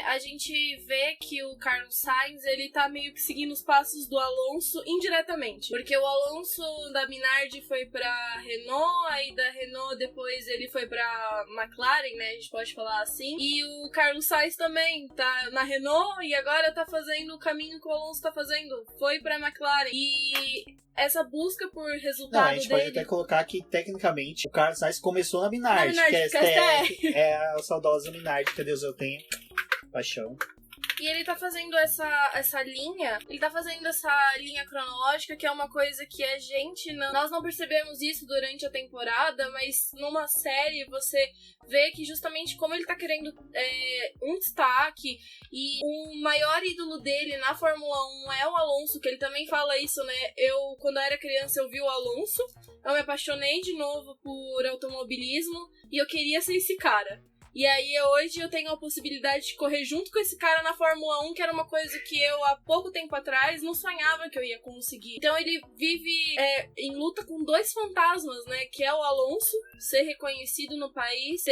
A gente vê que o Carlos Sainz, ele tá meio que seguindo os passos do Alonso indiretamente. Porque o Alonso da Minardi foi pra Renault, aí da Renault depois ele foi pra McLaren, né? A gente pode falar assim. E o Carlos Sainz também tá na Renault e agora tá fazendo o caminho que o Alonso tá fazendo. Foi pra McLaren. E essa busca por resultado a gente pode até colocar que, tecnicamente, o Carlos Sainz começou na Minardi, que é a saudosa Minardi, que Deus eu tenho paixão. E ele tá fazendo essa linha, cronológica, que é uma coisa que nós não percebemos isso durante a temporada, mas numa série você vê que justamente como ele tá querendo um destaque, e o maior ídolo dele na Fórmula 1 é o Alonso, que ele também fala isso, né? Quando eu era criança, eu vi o Alonso, eu me apaixonei de novo por automobilismo, e eu queria ser esse cara. E aí hoje eu tenho a possibilidade de correr junto com esse cara na Fórmula 1, que era uma coisa que eu há pouco tempo atrás não sonhava que eu ia conseguir. Então ele vive em luta com dois fantasmas, né? Que é o Alonso, ser reconhecido no país,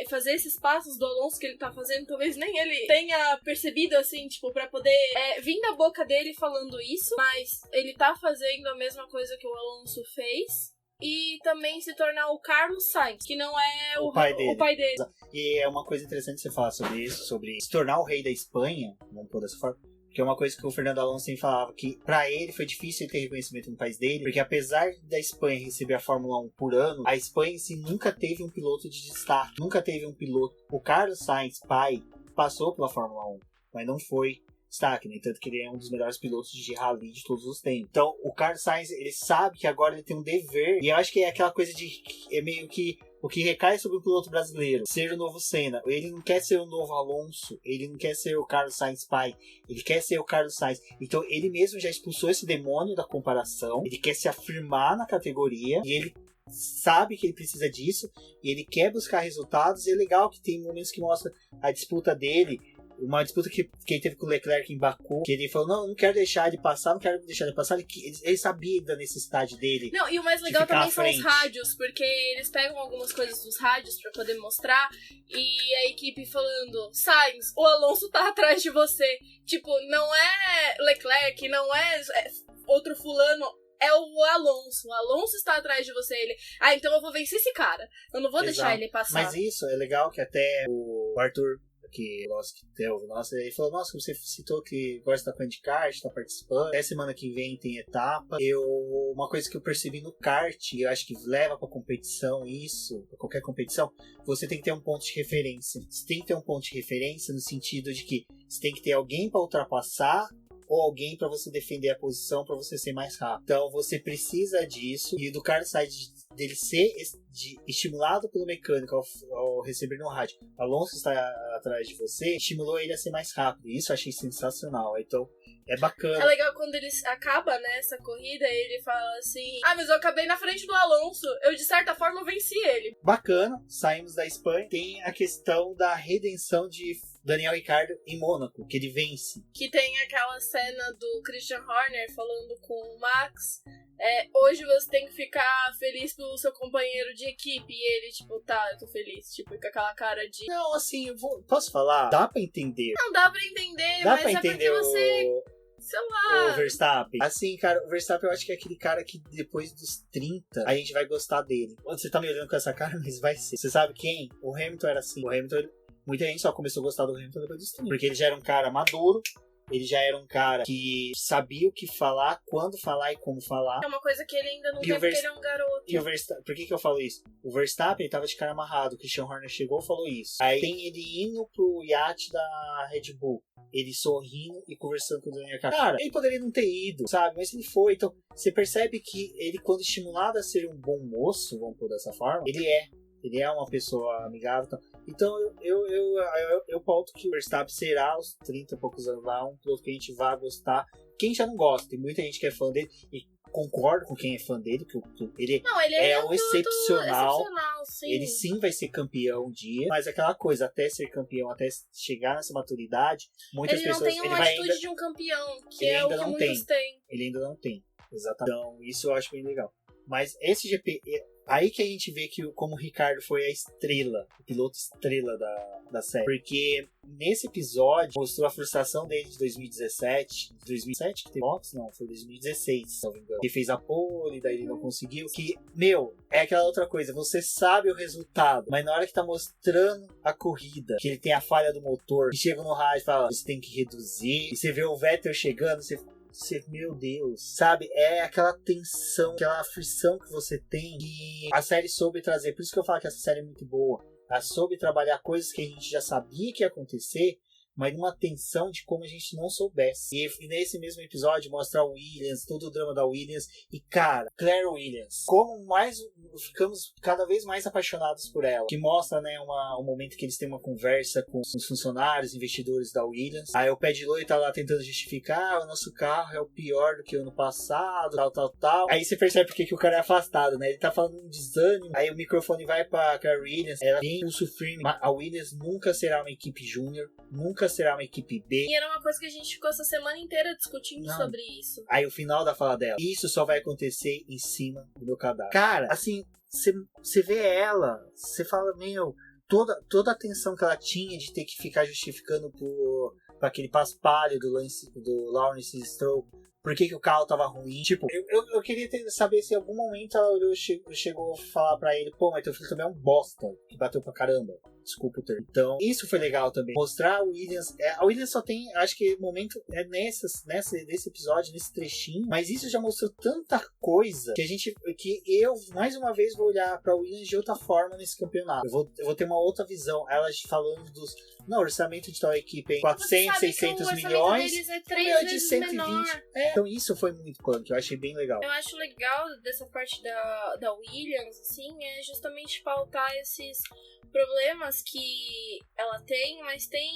fazer esses passos do Alonso que ele tá fazendo, talvez nem ele tenha percebido, assim, tipo, pra poder vir da boca dele falando isso, mas ele tá fazendo a mesma coisa que o Alonso fez. E também se tornar o Carlos Sainz, que não é o pai dele. E é uma coisa interessante você falar sobre isso, sobre se tornar o rei da Espanha, vamos pôr dessa forma, que é uma coisa que o Fernando Alonso sempre falava, que pra ele foi difícil ele ter reconhecimento no país dele, porque apesar da Espanha receber a Fórmula 1 por ano, a Espanha em si nunca teve um piloto de destaque, nunca teve um piloto. O Carlos Sainz, pai, passou pela Fórmula 1, mas não foi destaque, né? Tanto que ele é um dos melhores pilotos de rally de todos os tempos. Então, o Carlos Sainz, ele sabe que agora ele tem um dever, e eu acho que é aquela coisa de, é meio que o que recai sobre o piloto brasileiro, ser o novo Senna. Ele não quer ser o novo Alonso, ele não quer ser o Carlos Sainz pai, ele quer ser o Carlos Sainz. Então, ele mesmo já expulsou esse demônio da comparação, ele quer se afirmar na categoria, e ele sabe que ele precisa disso, e ele quer buscar resultados, e é legal que tem momentos que mostra a disputa dele, uma disputa que ele teve com o Leclerc em Baku, que ele falou, não quero deixar ele passar, ele sabia da necessidade dele. Não, e o mais legal também são os rádios, porque eles pegam algumas coisas dos rádios pra poder mostrar, e a equipe falando, Sainz, o Alonso tá atrás de você. Tipo, não é Leclerc, não é outro fulano, é o Alonso. O Alonso está atrás de você. Ele, então eu vou vencer esse cara. Eu não vou deixar ele passar. Mas isso é legal que até o Arthur, que ele falou, nossa, você citou que gosta da coisa de kart, tá participando, até semana que vem tem etapa. Uma coisa que eu percebi no kart, e eu acho que leva pra competição isso, pra qualquer competição, você tem que ter um ponto de referência. Você tem que ter um ponto de referência no sentido de que você tem que ter alguém pra ultrapassar, ou alguém para você defender a posição, para você ser mais rápido. Então você precisa disso, e do Carlos Sainz dele ser estimulado pelo mecânico ao receber no rádio, Alonso está atrás de você, estimulou ele a ser mais rápido, e isso eu achei sensacional. Então é bacana. É legal quando ele acaba, né, essa corrida, ele fala assim, mas eu acabei na frente do Alonso, eu de certa forma venci ele. Bacana, saímos da Espanha, tem a questão da redenção de Daniel Ricciardo em Mônaco, que ele vence. Que tem aquela cena do Christian Horner falando com o Max, hoje você tem que ficar feliz pelo seu companheiro de equipe, e ele, tipo, tá, eu tô feliz, tipo, com aquela cara de... Não, assim, posso falar? Dá pra entender. Não, dá pra entender, dá mas pra entender porque você... Sei lá. O Verstappen. Assim, cara, o Verstappen eu acho que é aquele cara que depois dos 30 a gente vai gostar dele. Você tá me olhando com essa cara, mas vai ser. Você sabe quem? O Hamilton era assim. O Hamilton, muita gente só começou a gostar do Hamilton depois dos 30. Porque ele já era um cara maduro. Ele já era um cara que sabia o que falar, quando falar e como falar. É uma coisa que ele ainda não tem, porque ele é um garoto. E o Verstappen, por que eu falo isso? O Verstappen, ele tava de cara amarrado. O Christian Horner chegou e falou isso. Aí tem ele indo pro iate da Red Bull. Ele sorrindo e conversando com o Daniel Ricciardo. Cara, ele poderia não ter ido, sabe? Mas ele foi. Então, você percebe que ele, quando estimulado a ser um bom moço, vamos por dessa forma, ele é uma pessoa amigável. Então, eu pauto que o Verstappen será aos 30 e poucos anos lá, um piloto que a gente vai gostar. Quem já não gosta, tem muita gente que é fã dele, e concordo com quem é fã dele, que ele é um excepcional. Sim. Ele sim vai ser campeão um dia, mas aquela coisa, até ser campeão, até chegar nessa maturidade, muitas pessoas... Ele não tem uma atitude de um campeão, que é o que muitos têm. Ele ainda não tem, exatamente. Então, isso eu acho bem legal. Mas esse GP... Aí que a gente vê que como o Ricardo foi a estrela, o piloto estrela da série. Porque nesse episódio mostrou a frustração dele de 2017. 2017 que teve box? Não, foi 2016, se não me engano. Ele fez a pole, daí ele não conseguiu. Que, é aquela outra coisa. Você sabe o resultado, mas na hora que tá mostrando a corrida, que ele tem a falha do motor, e chega no rádio e fala, você tem que reduzir. E você vê o Vettel chegando, meu Deus, sabe? É aquela tensão, aquela aflição que você tem, e a série soube trazer. Por isso que eu falo que essa série é muito boa. Ela soube trabalhar coisas que a gente já sabia que ia acontecer, mas numa tensão de como a gente não soubesse. E nesse mesmo episódio mostra a Williams, todo o drama da Williams, e cara, Claire Williams, como ficamos cada vez mais apaixonados por ela, que mostra, né, um momento que eles têm uma conversa com os funcionários, investidores da Williams. Aí o Paddy Lowe tá lá tentando justificar, o nosso carro é o pior do que o ano passado, tal. Aí você percebe porque que o cara é afastado, né? Ele tá falando um desânimo. Aí o microfone vai pra Claire Williams, ela tem pulso firme. A Williams nunca será uma equipe júnior, nunca será uma equipe B. E era uma coisa que a gente ficou essa semana inteira discutindo sobre isso. Aí o final da fala dela, isso só vai acontecer em cima do meu cadáver. Cara, assim, você vê ela, você fala, meu, toda a tensão que ela tinha de ter que ficar justificando por aquele paspalho do Lawrence Stroll, por que o carro tava ruim. Tipo, eu queria saber se em algum momento ela chegou a falar pra ele, pô, mas teu filho também é um bosta, que bateu pra caramba. Desculpa o termo. Então, isso foi legal também. Mostrar a Williams. A Williams só tem, acho que momento nesse episódio, nesse trechinho. Mas isso já mostrou tanta coisa que eu, mais uma vez, vou olhar pra Williams de outra forma nesse campeonato. Eu vou ter uma outra visão. Ela falando o orçamento de tal equipe é 400, 600 milhões. Deles é 3 vezes 120. menor. Então, isso foi muito punk. Eu achei bem legal. Eu acho legal dessa parte da Williams, assim, é justamente pautar esses problemas que ela tem, mas tem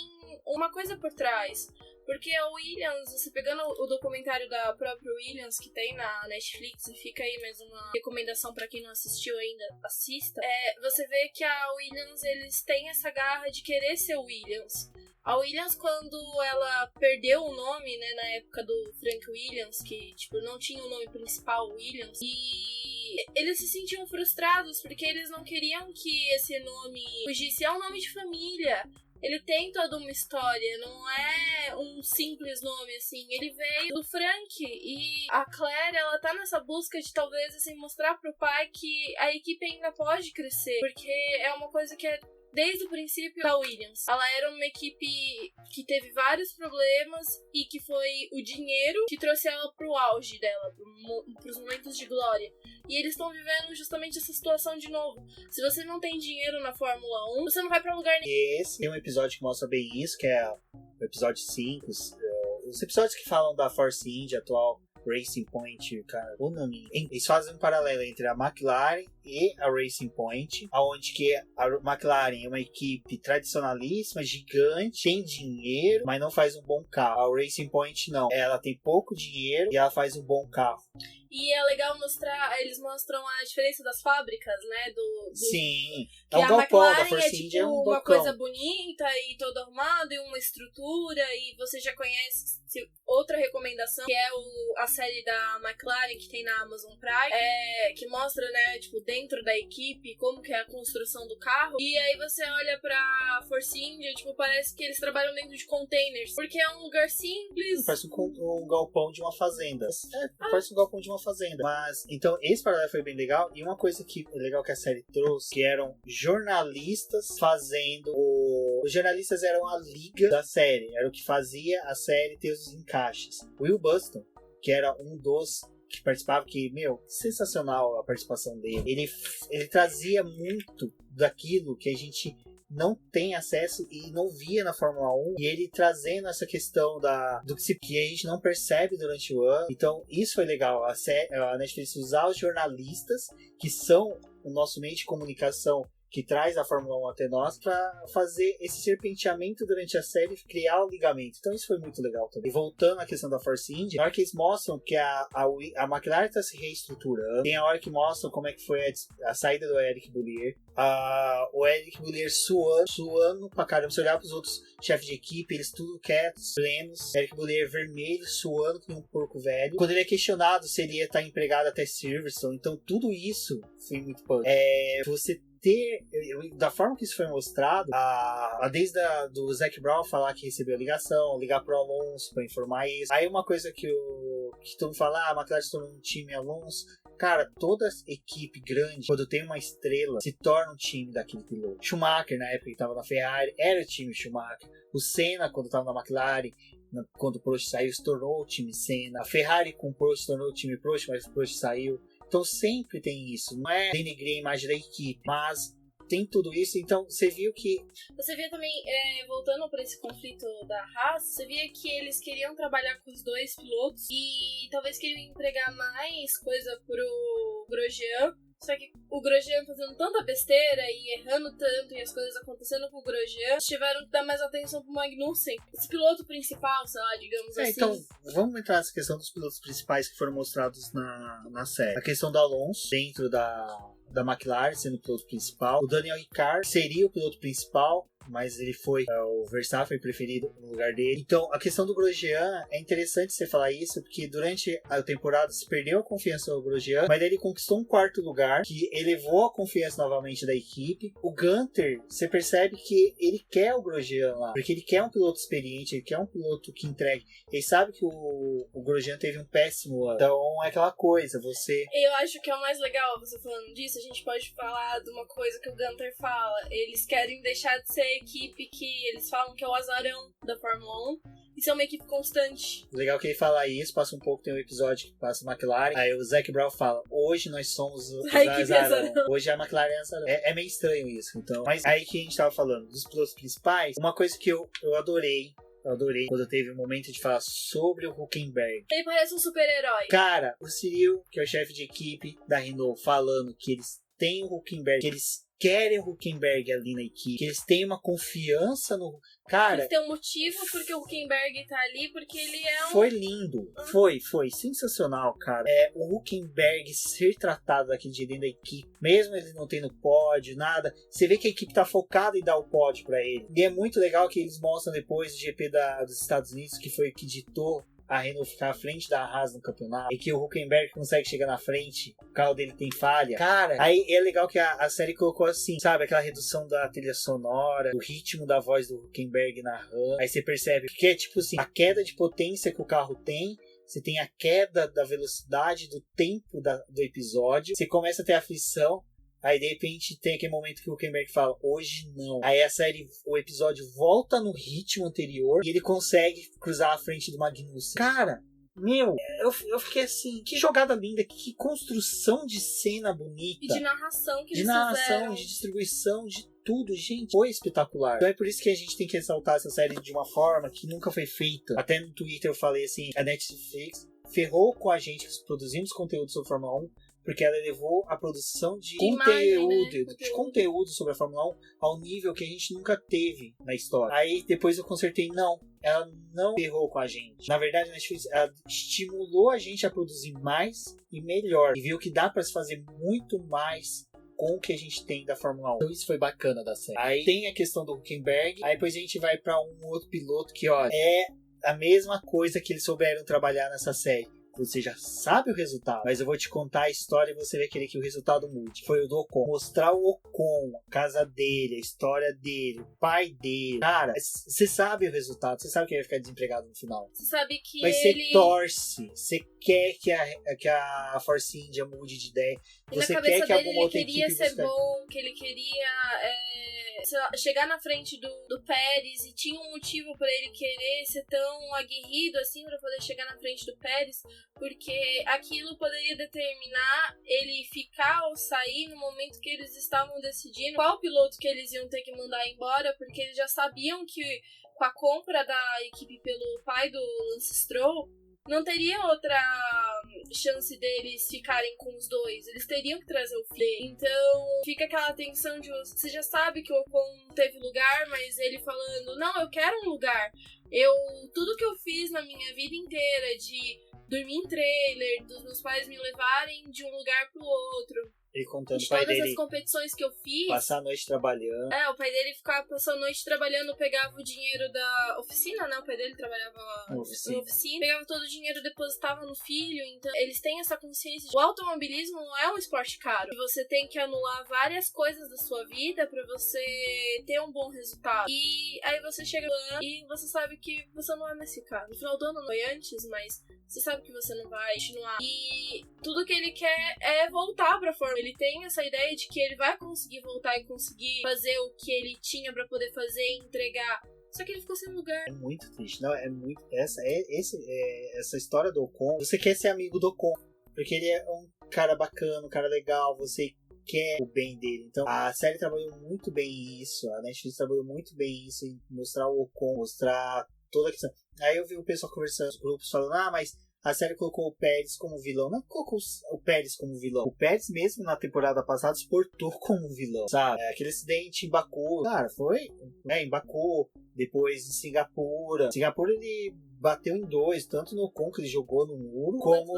uma coisa por trás. Porque a Williams, você pegando o documentário da própria Williams que tem na Netflix, e fica aí mais uma recomendação pra quem não assistiu ainda, assista, você vê que a Williams, eles têm essa garra de querer ser Williams. A Williams, quando ela perdeu o nome, né, na época do Frank Williams, que, tipo, não tinha o nome principal, Williams, e eles se sentiam frustrados, porque eles não queriam que esse nome fugisse. É um nome de família. Ele tem toda uma história, não é um simples nome, assim. Ele veio do Frank, e a Claire, ela tá nessa busca de talvez, assim, mostrar pro pai que a equipe ainda pode crescer, porque é uma coisa que é desde o princípio da Williams. Ela era uma equipe que teve vários problemas e que foi o dinheiro que trouxe ela pro auge dela, pros momentos de glória. E eles estão vivendo justamente essa situação de novo. Se você não tem dinheiro na Fórmula 1, você não vai pra lugar nenhum. E esse tem um episódio que mostra bem isso, que é o episódio 5. Os episódios que falam da Force India atual, Racing Point, cara, o nome. Eles fazem um paralelo entre a McLaren e a Racing Point, onde que a McLaren é uma equipe tradicionalíssima, gigante, tem dinheiro, mas não faz um bom carro. A Racing Point não. Ela tem pouco dinheiro e ela faz um bom carro. E é legal mostrar, eles mostram a diferença das fábricas, né? Sim. Que a McLaren é tipo é uma coisa bonita e toda arrumada, e uma estrutura, e você já conhece outra recomendação, que é a série da McLaren que tem na Amazon Prime, que mostra, né, tipo, dentro da equipe, como que é a construção do carro. E aí você olha pra Force India, tipo, parece que eles trabalham dentro de containers, porque é um lugar simples. Parece um galpão de uma fazenda. Parece um galpão de uma fazenda. Mas, então, esse paralelo foi bem legal. E uma coisa que é legal que a série trouxe, que eram jornalistas fazendo Os jornalistas eram a liga da série. Era o que fazia a série ter os encaixes. Will Buston, que era um dos que participava, que, sensacional a participação dele. Ele trazia muito daquilo que a gente não tem acesso e não via na Fórmula 1, e ele trazendo essa questão do que a gente não percebe durante o ano. Então isso foi legal, a Netflix usar os jornalistas, que são o nosso meio de comunicação que traz a Fórmula 1 até nós, para fazer esse serpenteamento durante a série e criar o ligamento. Então isso foi muito legal também. E voltando à questão da Force India, na hora que eles mostram que a McLaren está se reestruturando, tem a hora que mostram como é que foi a saída do Eric Boulier, o Eric Boulier suando pra caramba. Se olhar pros outros chefes de equipe, eles tudo quietos, plenos, Eric Boulier vermelho, suando como um porco velho. Quando ele é questionado se ele ia estar empregado até Silverstone, então tudo isso foi muito punk. Você da forma que isso foi mostrado, desde do Zac Brown falar que recebeu a ligação, ligar pro Alonso pra informar isso. Aí uma coisa que todo mundo fala, a McLaren se tornou um time Alonso. Cara, toda equipe grande, quando tem uma estrela, se torna um time daquele piloto. Schumacher, na época que estava na Ferrari, era o time Schumacher. O Senna, quando estava na McLaren, quando o Prost saiu, se tornou o time Senna. A Ferrari com o Prost se tornou o time Prost, mas o Prost saiu. Então sempre tem isso. Não é denegrir a imagem da equipe, mas tem tudo isso, então você viu que... Você via também, voltando pra esse conflito da Haas, você via que eles queriam trabalhar com os dois pilotos e talvez queriam empregar mais coisa pro Grosjean. Só que o Grosjean fazendo tanta besteira e errando tanto e as coisas acontecendo com o Grosjean, eles tiveram que dar mais atenção pro Magnussen. Esse piloto principal, sei lá, digamos assim. Então, vamos entrar nessa questão dos pilotos principais que foram mostrados na série. A questão do Alonso, dentro da McLaren, sendo o piloto principal. O Daniel Ricciardo seria o piloto principal, mas ele foi o Verstappen preferido no lugar dele. Então, a questão do Grosjean, é interessante você falar isso, porque durante a temporada se perdeu a confiança do Grosjean, mas ele conquistou um 4º lugar, que elevou a confiança novamente da equipe. O Gunter, você percebe que ele quer o Grosjean lá, porque ele quer um piloto experiente, ele quer um piloto que entregue. Ele sabe que o Grosjean teve um péssimo ano. Então, é aquela coisa, você... Eu acho que é o mais legal, você falando disso, a gente pode falar de uma coisa que o Gunter fala. Eles querem deixar de ser equipe que eles falam que é o azarão da Fórmula 1 e ser uma equipe constante. Legal que ele fala isso, passa um pouco, tem um episódio que passa a McLaren, aí o Zac Brown fala, hoje nós somos o azarão. Hoje a McLaren é azarão. É meio estranho isso, então. Mas aí que a gente tava falando dos pilotos principais, uma coisa que eu adorei quando teve um momento de falar sobre o Hülkenberg. Ele parece um super-herói. Cara, o Cyril, que é o chefe de equipe da Renault, falando que eles têm o Hülkenberg, que eles querem o Hülkenberg ali na equipe, que eles têm uma confiança no... Cara... Eles têm um motivo porque o Hülkenberg tá ali, porque ele é um... Foi lindo. Foi sensacional, cara. O Hülkenberg ser tratado daquele jeito dentro da equipe, mesmo ele não tendo pódio, nada, você vê que a equipe tá focada em dar o pódio pra ele. E é muito legal que eles mostram depois o GP dos Estados Unidos, que foi o que ditou a Renault ficar à frente da Haas no campeonato, e que o Hülkenberg consegue chegar na frente, o carro dele tem falha. Cara, aí é legal que a série colocou assim, sabe, aquela redução da trilha sonora, o ritmo da voz do Hülkenberg narrando. Aí você percebe que é tipo assim, a queda de potência que o carro tem, você tem a queda da velocidade, do tempo do episódio, você começa a ter aflição. Aí, de repente, tem aquele momento que o Hülkenberg fala, hoje não. Aí a série, o episódio volta no ritmo anterior e ele consegue cruzar a frente do Magnussen. Cara, meu, eu fiquei assim, que jogada linda, que construção de cena bonita. E de narração que eles fizeram. De distribuição, de tudo, gente. Foi espetacular. Então é por isso que a gente tem que ressaltar essa série de uma forma que nunca foi feita. Até no Twitter eu falei assim, a Netflix ferrou com a gente que produzimos conteúdo sobre Fórmula 1, porque ela levou a produção de conteúdo sobre a Fórmula 1 ao nível que a gente nunca teve na história. Aí depois eu consertei, não, ela não errou com a gente. Na verdade, a Netflix estimulou a gente a produzir mais e melhor. E viu que dá para se fazer muito mais com o que a gente tem da Fórmula 1. Então isso foi bacana da série. Aí tem a questão do Hülkenberg, aí depois a gente vai para um outro piloto que, ó, é a mesma coisa que eles souberam trabalhar nessa série. Você já sabe o resultado, mas eu vou te contar a história e você vai querer que o resultado mude. Foi o do Ocon. Mostrar o Ocon, a casa dele, a história dele, o pai dele. Cara, você sabe o resultado, você sabe que ele vai ficar desempregado no final. Você sabe que mas você torce, você quer que a Force India mude de ideia. E você na cabeça quer que dele alguma outra ele queria equipe ser bom, que ele queria chegar na frente do Pérez, e tinha um motivo pra ele querer ser tão aguerrido assim pra poder chegar na frente do Pérez, porque aquilo poderia determinar ele ficar ou sair no momento que eles estavam decidindo qual piloto que eles iam ter que mandar embora, porque eles já sabiam que com a compra da equipe pelo pai do Lance Stroll, não teria outra chance deles ficarem com os dois. Eles teriam que trazer o filho. Então fica aquela tensão de você já sabe que o Ocon não teve lugar, mas ele falando, não, eu quero um lugar. Tudo que eu fiz na minha vida inteira de dormir em trailer, dos meus pais me levarem de um lugar pro outro, ele contando de o pai todas dele as competições que eu fiz, passar a noite trabalhando. O pai dele ficava passando a noite trabalhando, pegava o dinheiro da oficina, né? O pai dele trabalhava na oficina, pegava todo o dinheiro e depositava no filho. Então eles têm essa consciência de o automobilismo não é um esporte caro. Você tem que anular várias coisas da sua vida pra você ter um bom resultado. E aí você chega lá e você sabe que você não é mais ficar. No final do ano não foi antes, mas você sabe que você não vai continuar. E tudo que ele quer é voltar pra Fórmula. Ele tem essa ideia de que ele vai conseguir voltar e conseguir fazer o que ele tinha pra poder fazer e entregar. Só que ele ficou sem lugar. É muito triste. Não, é muito. Essa história do Ocon. Você quer ser amigo do Ocon, porque ele é um cara bacana, um cara legal. Você quer o bem dele. Então a série trabalhou muito bem isso, a Netflix trabalhou muito bem isso em mostrar o Ocon, mostrar toda a questão. Aí eu vi o pessoal conversando nos grupos falando, mas a série colocou o Pérez como vilão. Não colocou o Pérez como vilão. O Pérez mesmo na temporada passada se portou como vilão, sabe? Aquele acidente em Baku, cara, foi em Baku, depois em Singapura. Singapura ele bateu em 2, tanto no Ocon que ele jogou no muro, como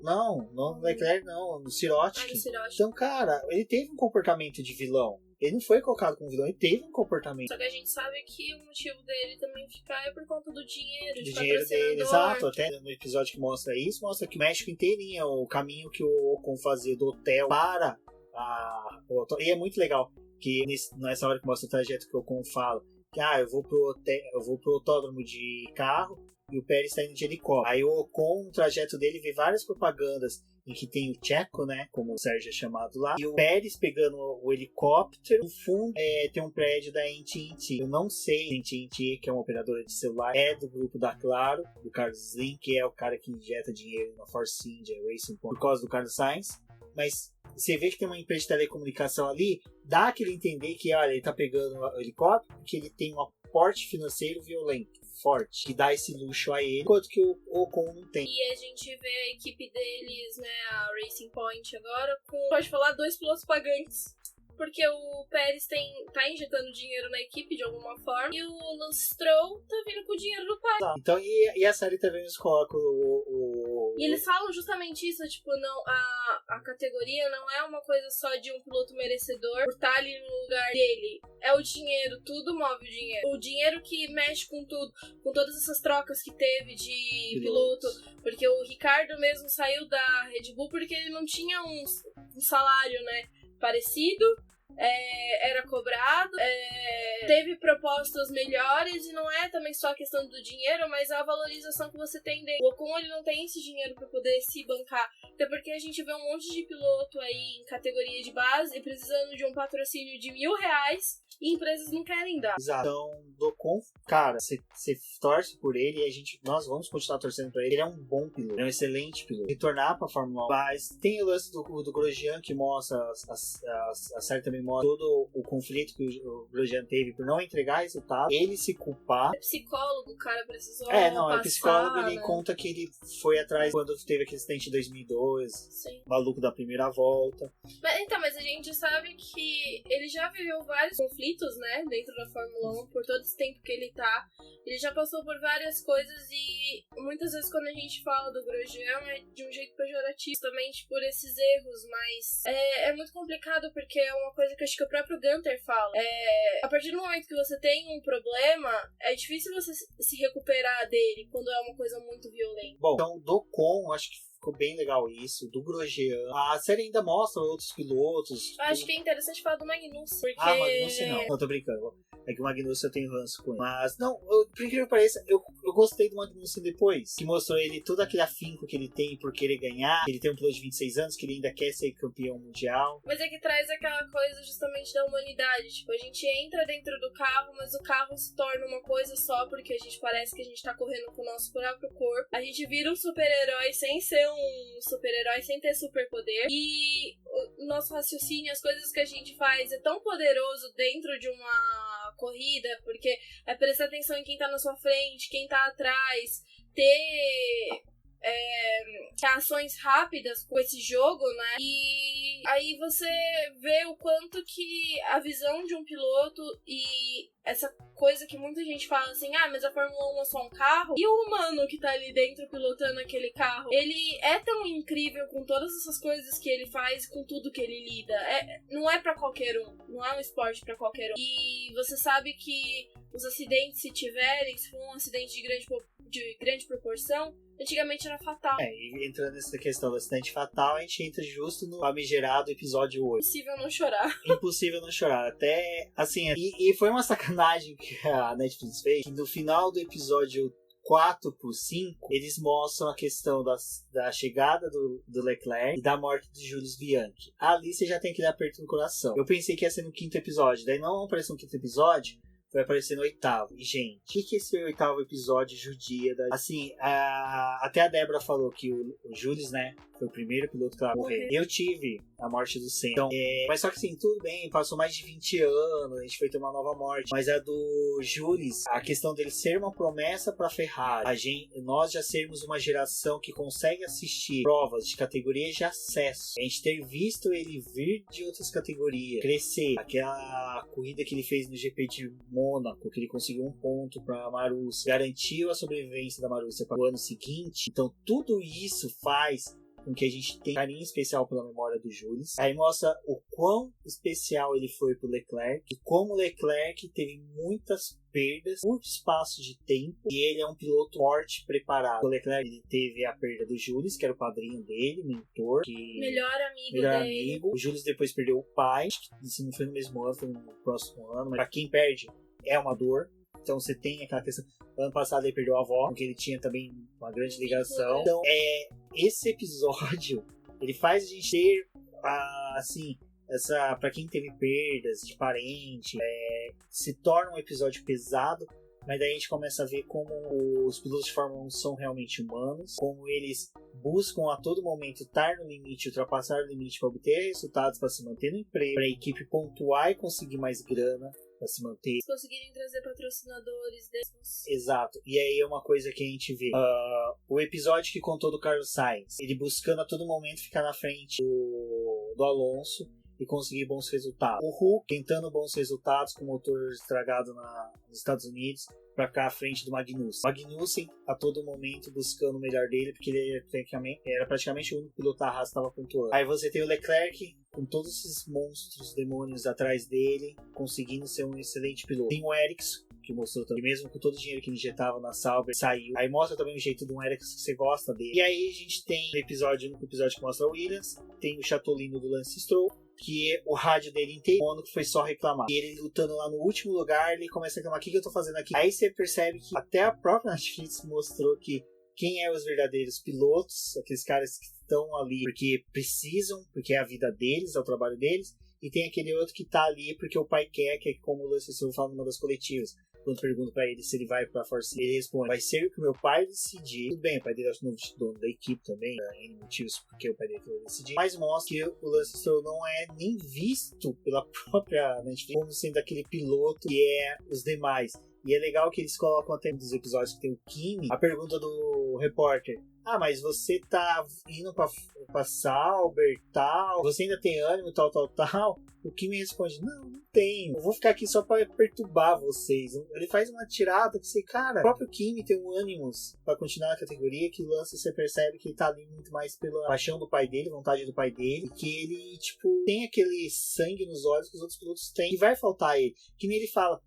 não no Leclerc não, no Sirotkin. Então, cara, ele teve um comportamento de vilão. Ele não foi colocado como vilão, ele teve um comportamento. Só que a gente sabe que o motivo dele também ficar é por conta do dinheiro, de dinheiro dele, exato. Até no episódio que mostra isso, mostra que o México inteirinho, o caminho que o Ocon fazia do hotel para e é muito legal que nessa hora que mostra o trajeto que o Ocon fala que eu vou pro autódromo de carro e o Pérez está indo de helicóptero. Aí o Ocon, o trajeto dele, vê várias propagandas em que tem o Checo, né, como o Sérgio é chamado lá, e o Pérez pegando o helicóptero. No fundo tem um prédio da AT&T. Eu não sei se a AT&T, que é uma operadora de celular, é do grupo da Claro, do Carlos Slim, que é o cara que injeta dinheiro na Force India Racing Point por causa do Carlos Sainz, mas você vê que tem uma empresa de telecomunicação ali, dá aquele entender que, olha, ele tá pegando o helicóptero porque ele tem um aporte financeiro violento, forte, que dá esse luxo a ele, enquanto que o Ocon não tem. E a gente vê a equipe deles, né, a Racing Point agora, pode falar, 2 pilotos pagantes. Porque o Pérez tá injetando dinheiro na equipe de alguma forma e o Lance Stroll tá vindo com o dinheiro do pai. Então, e a série também nos coloca E eles falam justamente isso, tipo, não, a categoria não é uma coisa só de um piloto merecedor por estar ali no lugar dele. É o dinheiro, tudo move o dinheiro. O dinheiro que mexe com tudo, com todas essas trocas que teve de piloto. Porque o Ricardo mesmo saiu da Red Bull porque ele não tinha um salário, né, parecido. Era cobrado, teve propostas melhores e não é também só a questão do dinheiro, mas a valorização que você tem dele. O Ocon, ele não tem esse dinheiro para poder se bancar, até porque a gente vê um monte de piloto aí em categoria de base precisando de um patrocínio de R$1.000 e empresas não querem dar. Exato. Então, do Ocon, cara, você torce por ele e nós vamos continuar torcendo por ele. Ele é um bom piloto, é um excelente piloto. Retornar pra Fórmula 1, mas tem o lance do Grosjean que mostra, a série também mostra todo o conflito que o Grosjean teve por não entregar resultado, ele se culpar. É psicólogo, o cara precisou é psicólogo, ele conta que ele foi atrás quando teve aquele acidente em 2002, Sim. Maluco da primeira volta. Mas a gente sabe que ele já viveu vários conflitos, né, dentro da Fórmula 1, por todo esse tempo que ele tá. Ele já passou por várias coisas e muitas vezes quando a gente fala do Grosjean é de um jeito pejorativo, justamente por esses erros, mas é muito complicado porque é uma coisa que eu acho que o próprio Gunter fala. A partir do momento que você tem um problema, é difícil você se recuperar dele quando é uma coisa muito violenta. Bom, então do Ocon, acho que ficou bem legal isso, do Grosjean. A série ainda mostra outros pilotos. Eu acho que é interessante falar do Magnussen, porque... Magnussen não, tô brincando. É que o Magnussen eu tenho ranço com ele. Mas, não, por incrível que pareça, eu gostei do Magnussen depois. Que mostrou ele todo aquele afinco que ele tem por querer ganhar. Ele tem um piloto de 26 anos, que ele ainda quer ser campeão mundial. Mas é que traz aquela coisa justamente da humanidade. Tipo, a gente entra dentro do carro, mas o carro se torna uma coisa só, porque a gente parece que a gente tá correndo com o nosso próprio corpo. A gente vira um super-herói sem ser um super-herói, sem ter superpoder. E o nosso raciocínio, as coisas que a gente faz é tão poderoso dentro de uma corrida, porque é prestar atenção em quem tá na sua frente, quem tá atrás, ter ações rápidas com esse jogo, né? E aí você vê o quanto que a visão de um piloto e essa coisa que muita gente fala assim, mas a Fórmula 1 é só um carro, e o humano que tá ali dentro pilotando aquele carro, ele é tão incrível com todas essas coisas que ele faz, com tudo que ele lida. Não é pra qualquer um, não é um esporte pra qualquer um. E você sabe que os acidentes, se tiverem, se for um acidente de grande proporção, antigamente era fatal. E entrando nessa questão do acidente fatal, a gente entra justo no famigerado episódio 8. Impossível não chorar. Impossível não chorar. Até, assim, e foi uma sacanagem que a Netflix fez, que no final do episódio 4 por 5, eles mostram a questão da chegada do Leclerc e da morte de Jules Bianchi. Ali você já tem aquele aperto no coração. Eu pensei que ia ser no 5º episódio, daí não apareceu no 5º episódio. vai aparecer no 8º. E, gente, o que é esse 8º episódio judia? Assim, até a Débora falou que o Jules, né, foi o primeiro piloto que ela morreu. Eu tive a morte do Senna. Então, mas só que assim, tudo bem, passou mais de 20 anos, a gente foi ter uma nova morte. Mas a do Jules, a questão dele ser uma promessa pra Ferrari, nós já sermos uma geração que consegue assistir provas de categorias de acesso, a gente ter visto ele vir de outras categorias, crescer, aquela corrida que ele fez no GP de Mônaco, que ele conseguiu 1 ponto pra Marussia, garantiu a sobrevivência da Marussia para o ano seguinte. Então tudo isso faz com que a gente tenha carinho especial pela memória do Jules. Aí mostra o quão especial ele foi pro Leclerc e como o Leclerc teve muitas perdas por espaço de tempo, e ele é um piloto forte, preparado. O Leclerc, ele teve a perda do Jules, que era o padrinho dele, mentor, melhor melhor dele. amigo. O Jules depois perdeu o pai, isso não foi no mesmo ano, foi no próximo ano, mas pra quem perde é uma dor. Então você tem aquela questão. Ano passado ele perdeu a avó, porque ele tinha também uma grande ligação. Então, esse episódio, ele faz a gente ter, assim, pra quem teve perdas de parente, se torna um episódio pesado, mas daí a gente começa a ver como os pilotos de Fórmula 1 são realmente humanos, como eles buscam a todo momento estar no limite, ultrapassar o limite para obter resultados, para se manter no emprego, para a equipe pontuar e conseguir mais grana, para se manter. Conseguirem trazer patrocinadores desses. Exato. E aí é uma coisa que a gente vê. O episódio que contou do Carlos Sainz, ele buscando a todo momento ficar na frente do Alonso e conseguir bons resultados. O Hulk tentando bons resultados com o motor estragado nos Estados Unidos para ficar à frente do Magnussen a todo momento buscando o melhor dele, porque ele era praticamente o único piloto da Haas que estava pontuando. Aí você tem o Leclerc com todos esses monstros, demônios atrás dele, conseguindo ser um excelente piloto. Tem o Ericsson, que mostrou também, mesmo com todo o dinheiro que ele injetava na Sauber, saiu. Aí mostra também o jeito do Ericsson que você gosta dele. E aí a gente tem o único episódio que mostra o Williams, tem o Chatolino do Lance Stroll, que o rádio dele inteiro, que foi só reclamar. E ele lutando lá no último lugar, ele começa a reclamar: o que eu tô fazendo aqui? Aí você percebe que até a própria Netflix mostrou que quem é os verdadeiros pilotos, aqueles caras que estão ali porque precisam, porque é a vida deles, é o trabalho deles, e tem aquele outro que tá ali porque o pai quer, que é como o Lance Stroll fala numa das coletivas. Quando pergunto pra ele se ele vai pra Force, ele responde: vai ser o que o meu pai decidir. Tudo bem, o pai dele é o novo dono da equipe também, N motivos porque o pai dele vai decidir. Mas mostra que o Lance Stroll não é nem visto pela própria Netflix como sendo aquele piloto que é os demais. E é legal que eles colocam até nos episódios que tem o Kimi, a pergunta do repórter: mas você tá indo pra Sauber, tal, você ainda tem ânimo, tal. O Kimi responde: não tenho, eu vou ficar aqui só pra perturbar vocês. Ele faz uma tirada que você, cara, o próprio Kimi tem um ânimo pra continuar na categoria, que o Lance, você percebe que ele tá ali muito mais pela paixão do pai dele, vontade do pai dele, que ele, tem aquele sangue nos olhos que os outros pilotos têm, e vai faltar ele. Que nem ele fala: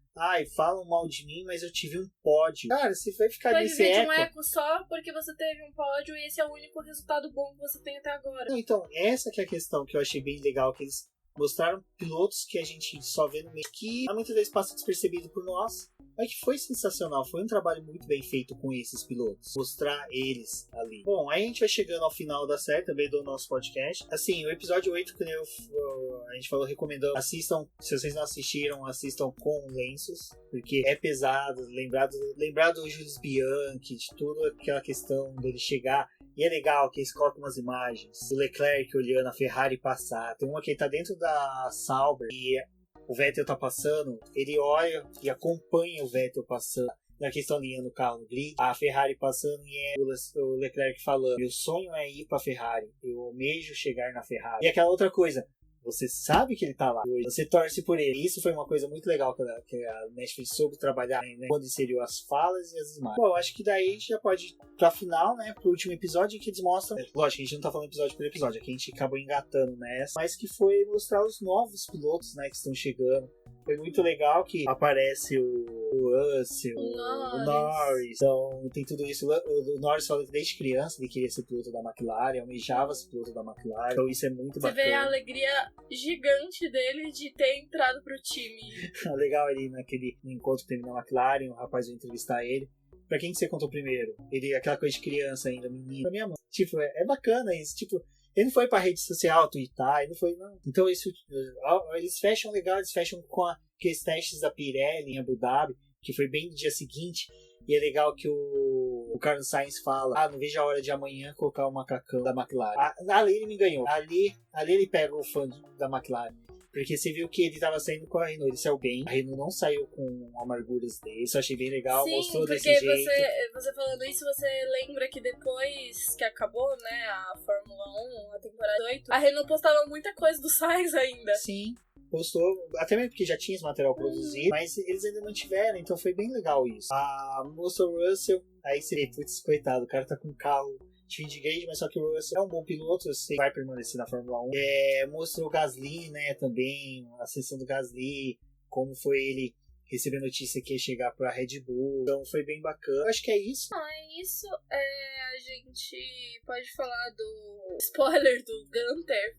falam mal de mim, mas eu tive um pódio. Cara, você vai ficar nesse eco. Um eco só porque você teve um pódio e esse é o único resultado bom que você tem até agora. Não, então, essa que é a questão que eu achei bem legal, que eles mostraram pilotos que a gente só vê no meio, que muitas vezes passa despercebido por nós, mas que foi sensacional. Foi um trabalho muito bem feito com esses pilotos, mostrar eles ali. Bom, aí a gente vai chegando ao final da série também do nosso podcast. Assim, o episódio 8, que a gente falou, recomendando, assistam. Se vocês não assistiram, assistam com lenços, porque é pesado. Lembrar do Jules Bianchi, de toda aquela questão dele chegar. E é legal que eles colocam umas imagens do Leclerc olhando a Ferrari passar. Tem uma que ele tá dentro da Sauber e o Vettel tá passando, ele olha e acompanha o Vettel passando. Na questão alinhando o carro no grid, a Ferrari passando e o Leclerc falando: meu sonho é ir pra Ferrari, eu almejo chegar na Ferrari. E aquela outra coisa: você sabe que ele tá lá, você torce por ele. Isso foi uma coisa muito legal que a Netflix soube trabalhar, né? Quando inseriu as falas e as imagens. Bom, eu acho que daí a gente já pode ir pra final, né? Pro último episódio, que eles mostram. Lógico, a gente não tá falando episódio por episódio, aqui a gente acabou engatando nessa, mas que foi mostrar os novos pilotos, né? Que estão chegando. Foi muito legal que aparece o Russell, o Norris. Então tem tudo isso. O Norris falou que desde criança ele queria ser piloto da McLaren, almejava ser piloto da McLaren. Então isso é muito bacana. Você vê a alegria gigante dele de ter entrado pro time. Legal ali naquele encontro que teve na McLaren, o rapaz vai entrevistar ele. Pra quem que você contou primeiro? Ele, aquela coisa de criança ainda, menino. Pra minha mãe. É bacana isso. Ele não foi pra rede social, twittar, ele não foi, não. Então isso, eles fecham legal, eles fecham com aqueles testes da Pirelli em Abu Dhabi, que foi bem no dia seguinte, e é legal que o Carlos Sainz fala, não vejo a hora de amanhã colocar o macacão da McLaren. Ali ele me ganhou, ali ele pega o fã da McLaren. Porque você viu que ele tava saindo com a Renault, ele saiu bem. A Renault não saiu com amarguras dele. Isso eu achei bem legal, sim, mostrou desse jeito. jeito. Sim, você falando isso, você lembra que depois que acabou, né, a Fórmula 1, a temporada 8, a Renault postava muita coisa do Sainz ainda. Sim, postou, até mesmo porque já tinha esse material produzido, mas eles ainda mantiveram, então foi bem legal isso. Mostrou o Russell, aí você vê, putz, coitado, o cara tá com um carro de fim de grade, mas só que o Russell é um bom piloto, eu sei que vai permanecer na Fórmula 1. Mostrou o Gasly, né, também, a sessão do Gasly, como foi ele receber notícia que ia chegar pra Red Bull, então foi bem bacana. Eu acho que é isso. É isso. A gente pode falar do spoiler do Gunter,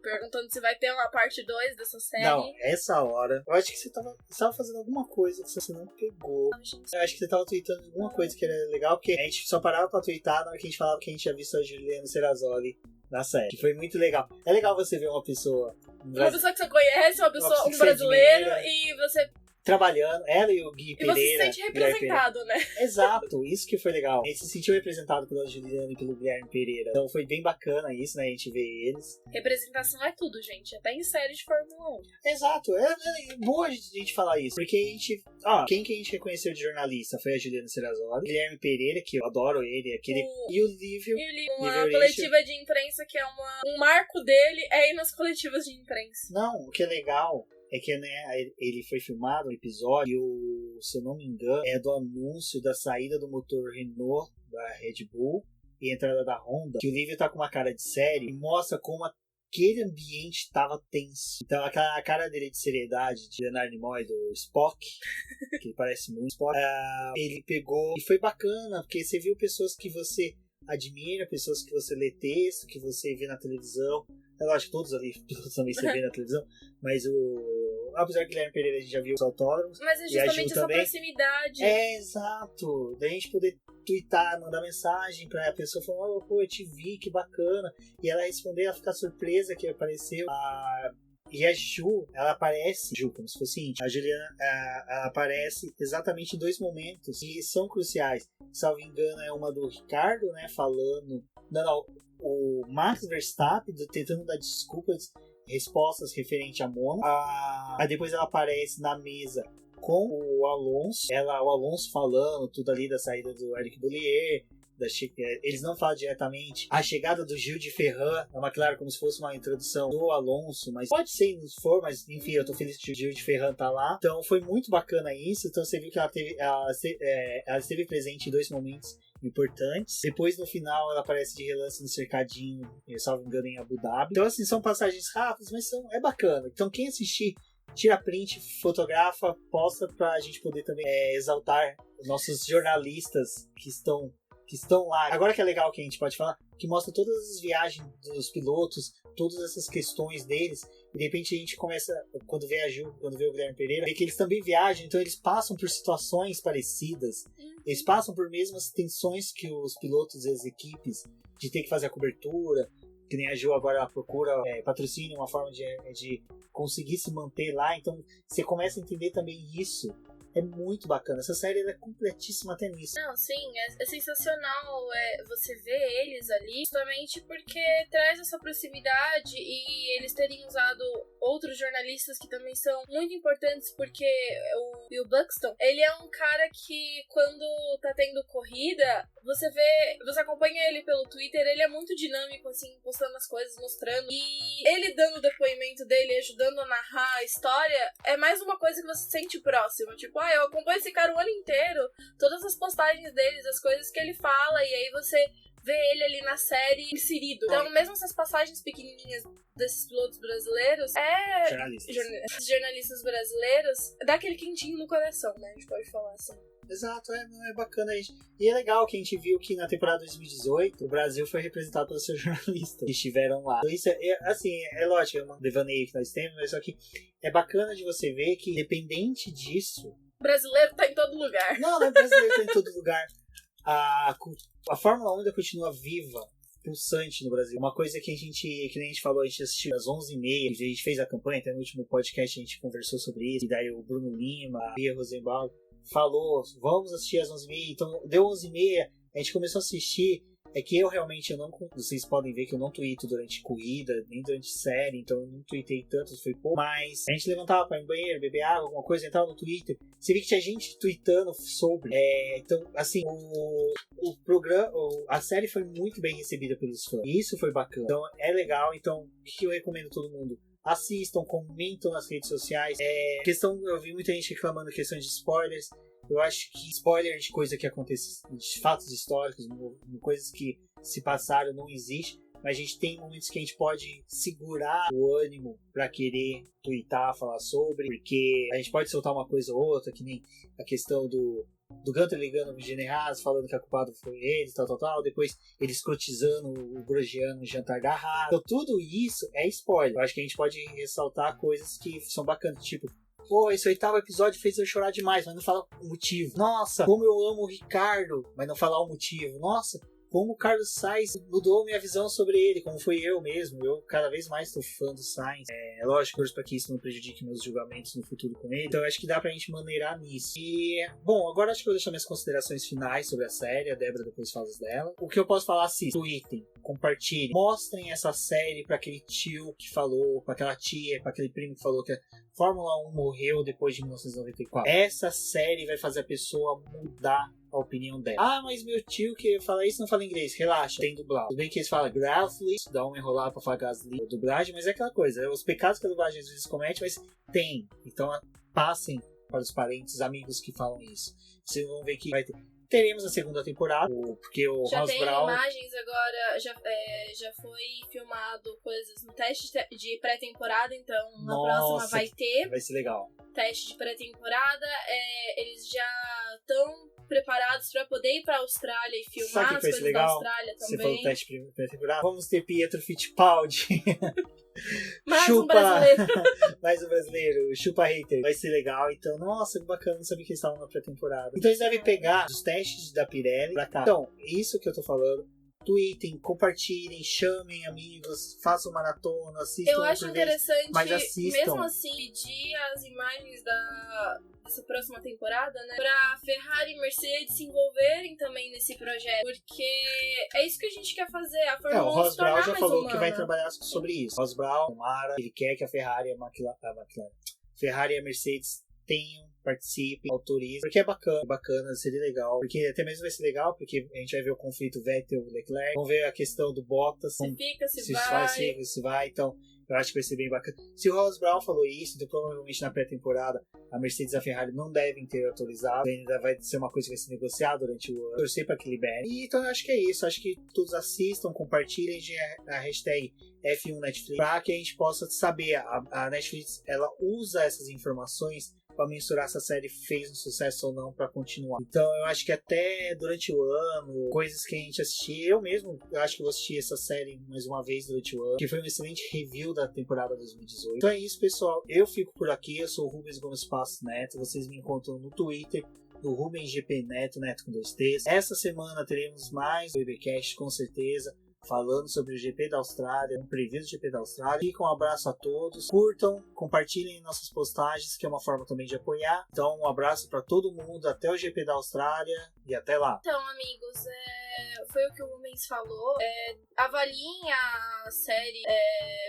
perguntando se vai ter uma parte 2 dessa série. Não, essa hora, eu acho que você tava fazendo alguma coisa que você não pegou. Eu acho que você tava tweetando alguma coisa que era legal, porque a gente só parava pra tweetar na hora que a gente falava que a gente tinha visto a Juliana Serrazoli na série, que foi muito legal. É legal você ver uma pessoa que você conhece, um brasileiro, e você trabalhando, ela e o Gui Pereira. E você se sente representado, né? Exato, isso que foi legal. A gente se sentiu representado pela Juliana e pelo Guilherme Pereira. Então foi bem bacana isso, né? A gente vê eles. Representação é tudo, gente. Até em série de Fórmula 1. Exato, é boa a gente falar isso. Porque a gente... quem que a gente reconheceu de jornalista foi a Juliana Serrazoli, Guilherme Pereira, que eu adoro ele, e o Lívio. Uma coletiva de imprensa que é um marco dele é ir nas coletivas de imprensa. Não, o que é legal é que, né, ele foi filmado no episódio, se eu não me engano, é do anúncio da saída do motor Renault da Red Bull e a entrada da Honda, que o Lívio tá com uma cara de sério e mostra como aquele ambiente estava tenso. Então a cara dele de seriedade, de Leonard Nimoy, do Spock, que ele parece muito Spock, ele pegou e foi bacana, porque você viu pessoas que você admira, pessoas que você lê texto, que você vê na televisão. É lógico que todos ali também você vê na televisão, mas apesar que Guilherme Pereira a gente já viu os autódromos. Mas é justamente essa proximidade. Exato. Da gente poder twittar, mandar mensagem pra pessoa falando, pô, eu te vi, que bacana. E ela responder, ela ficar surpresa que apareceu. E a Ju, ela aparece, como se fosse íntima. A Juliana, ela aparece exatamente em 2 momentos que são cruciais. Salvo engano, é uma do Ricardo, né, falando... Não, o Max Verstappen tentando dar desculpas, respostas referente a Mônaco. Aí depois ela aparece na mesa com o Alonso. O Alonso falando tudo ali da saída do Eric Boulier. Eles não falam diretamente a chegada do Gil de Ferran na McLaren como se fosse uma introdução do Alonso, mas pode ser, não for, mas enfim, eu tô feliz que o Gil de Ferran tá lá. Então foi muito bacana isso. Então você viu que ela esteve presente em 2 momentos importantes. Depois, no final, ela aparece de relance no cercadinho, salvo engano, em Abu Dhabi. Então, assim, são passagens rápidas, mas é bacana. Então, quem assistir, tira print, fotografa, posta pra gente poder também exaltar os nossos jornalistas que estão lá. Agora que é legal que a gente pode falar, que mostra todas as viagens dos pilotos, todas essas questões deles, e de repente a gente começa, quando vê a Ju, quando vê o Guilherme Pereira, vê que eles também viajam, então eles passam por situações parecidas, eles passam por mesmas tensões que os pilotos e as equipes, de ter que fazer a cobertura, que nem a Ju agora ela procura patrocínio, uma forma de conseguir se manter lá, então você começa a entender também isso. É muito bacana. Essa série é completíssima até nisso. Não, sim, é sensacional você ver eles ali, justamente porque traz essa proximidade e eles terem usado outros jornalistas que também são muito importantes, porque o Bill Buxton, ele é um cara que quando tá tendo corrida, você acompanha ele pelo Twitter, ele é muito dinâmico, assim, postando as coisas, mostrando, e ele dando o depoimento dele, ajudando a narrar a história, é mais uma coisa que você sente próximo, tipo, eu acompanho esse cara o ano inteiro, todas as postagens deles, as coisas que ele fala, e aí você vê ele ali na série inserido. Então, mesmo essas passagens pequenininhas desses pilotos brasileiros, jornalistas brasileiros, dá aquele quentinho no coração, né? A gente pode falar assim. Exato, é bacana isso. E é legal que a gente viu que na temporada 2018 o Brasil foi representado pelos seus jornalistas que estiveram lá. Então isso é lógico, é um devaneio que nós temos, mas só que é bacana de você ver que, independente disso... Brasileiro tá em todo lugar. Não é brasileiro tá em todo lugar. A Fórmula 1 ainda continua viva pulsante no Brasil. Uma coisa que nem a gente falou, a gente assistiu às 11h30, a gente fez a campanha, até no último podcast a gente conversou sobre isso, e daí o Bruno Lima, a Bia Rosenbaum falou, vamos assistir às 11h30, então deu 11h30, a gente começou a assistir. É que eu realmente, vocês podem ver que eu não tuito durante corrida, nem durante série, então eu não tuitei tanto, foi pouco, mas a gente levantava para ir no banheiro, beber água, alguma coisa, entrava no Twitter, você vê que tinha gente tweetando sobre, então, assim, o programa, a série foi muito bem recebida pelos fãs, e isso foi bacana, então é legal, então, o que eu recomendo a todo mundo? Assistam, comentam nas redes sociais, eu vi muita gente reclamando questão de spoilers. Eu acho que spoiler de coisa que acontece, de fatos históricos, coisas que se passaram, não existe. Mas a gente tem momentos que a gente pode segurar o ânimo pra querer tweetar, falar sobre. Porque a gente pode soltar uma coisa ou outra, que nem a questão do Gunter ligando pro Generaz, falando que a culpada foi ele, tal. Depois ele escrotizando o Grosjeano no jantar da Haas. Então tudo isso é spoiler. Eu acho que a gente pode ressaltar coisas que são bacanas, tipo... Pô, esse 8º episódio fez eu chorar demais, mas não fala o motivo. Nossa, como eu amo o Ricardo, mas não falar o motivo. Nossa, como o Carlos Sainz mudou minha visão sobre ele, como foi eu mesmo. Eu cada vez mais estou fã do Sainz. É lógico, para que isso não prejudique meus julgamentos no futuro com ele. Então eu acho que dá pra gente maneirar nisso. E, bom, agora acho que eu vou deixar minhas considerações finais sobre a série. A Débora depois fala dela. O que eu posso falar, assistam, tweetem, compartilhem, mostrem essa série pra aquele tio que falou, pra aquela tia, pra aquele primo que falou que a Fórmula 1 morreu depois de 1994. Essa série vai fazer a pessoa mudar a opinião dela. Ah, mas meu tio que fala isso não fala inglês. Relaxa, tem dublagem. Tudo bem que eles falam Gasly, dá uma enrolada pra falar Gasly, dublagem, mas é aquela coisa. Os pecados que a dublagem às vezes comete, mas tem. Então passem para os parentes, amigos que falam isso. Vocês vão ver que vai ter. Teremos a segunda temporada, porque o já Ross tem Brown... imagens agora, já foi filmado coisas no teste de pré-temporada, então na próxima vai ter. Vai ser legal. Teste de pré-temporada, eles já estão preparados pra poder ir pra Austrália e filmar as coisas legal? Da Austrália também. Você falou do teste de pré-temporada. Vamos ter Pietro Fittipaldi. Mais um brasileiro. Mais um brasileiro. Chupa hater. Vai ser legal. Então, nossa, que bacana. Não sabia que eles estavam na pré-temporada. Então, eles devem pegar os testes da Pirelli pra cá. Então, isso que eu tô falando. Tweetem, compartilhem, chamem amigos, façam maratona, assistam. Eu acho interessante, mas assistam. Mesmo assim, pedir as imagens dessa próxima temporada, né? Pra Ferrari e Mercedes se envolverem também nesse projeto. Porque é isso que a gente quer fazer. A Fórmula 1 o Ross Brown já falou humana. Que vai trabalhar sobre isso. Ross Brown, Mara, ele quer que a Ferrari e a McLaren, Ferrari e a Mercedes participem, autorizem, porque é bacana, seria legal, porque até mesmo vai ser legal, porque a gente vai ver o conflito Vettel-Leclerc, vamos ver a questão do Bottas, se fica, se vai, então eu acho que vai ser bem bacana. Se o Ross Brown falou isso, então provavelmente na pré-temporada a Mercedes e a Ferrari não devem ter autorizado, ainda vai ser uma coisa que vai ser negociada durante o ano, torcer para que libere. E então eu acho que é isso, acho que todos assistam, compartilhem a hashtag F1 Netflix, para que a gente possa saber, a Netflix ela usa essas informações para mensurar se a série fez um sucesso ou não para continuar. Então eu acho que até durante o ano, coisas que a gente assistiu, eu mesmo eu acho que vou assistir essa série mais uma vez durante o ano, que foi um excelente review da temporada 2018. Então é isso, pessoal, eu fico por aqui, eu sou o Rubens Gomes Passos Neto, vocês me encontram no Twitter, no Rubens GP Neto, Neto com 2 T's. Essa semana teremos mais o BBcast com certeza, falando sobre o GP da Austrália, um preview do GP da Austrália. Fica um abraço a todos, curtam, compartilhem nossas postagens, que é uma forma também de apoiar. Então um abraço para todo mundo, até o GP da Austrália e até lá. Então, amigos, foi o que o Rubens falou. Avaliem a série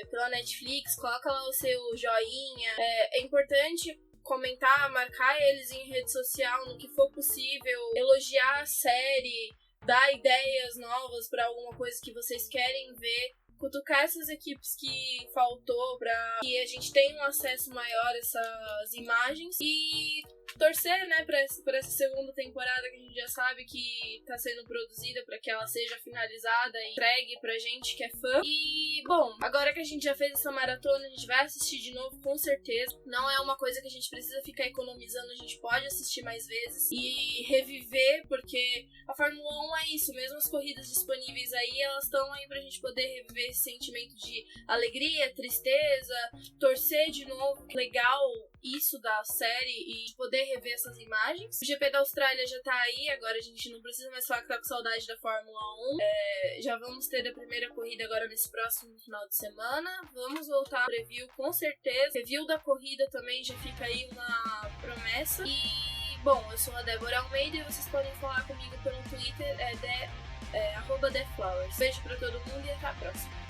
pela Netflix, coloca lá o seu joinha. É importante comentar, marcar eles em rede social no que for possível, elogiar a série, dar ideias novas pra alguma coisa que vocês querem ver, cutucar essas equipes que faltou pra que a gente tenha um acesso maior a essas imagens e torcer, né, por essa segunda temporada que a gente já sabe que tá sendo produzida pra que ela seja finalizada e entregue pra gente que é fã. E, bom, agora que a gente já fez essa maratona, a gente vai assistir de novo, com certeza. Não é uma coisa que a gente precisa ficar economizando, a gente pode assistir mais vezes e reviver, porque a Fórmula 1 é isso, mesmo as corridas disponíveis aí, elas estão aí pra gente poder reviver esse sentimento de alegria, tristeza, torcer de novo. Legal isso da série e poder rever essas imagens. O GP da Austrália já tá aí, agora a gente não precisa mais falar que tá com saudade da Fórmula 1. Já vamos ter a primeira corrida agora nesse próximo final de semana. Vamos voltar ao review com certeza. Review da corrida também já fica aí uma promessa. E, bom, eu sou a Débora Almeida e vocês podem falar comigo pelo Twitter, @TheFlowers. Beijo pra todo mundo e até a próxima.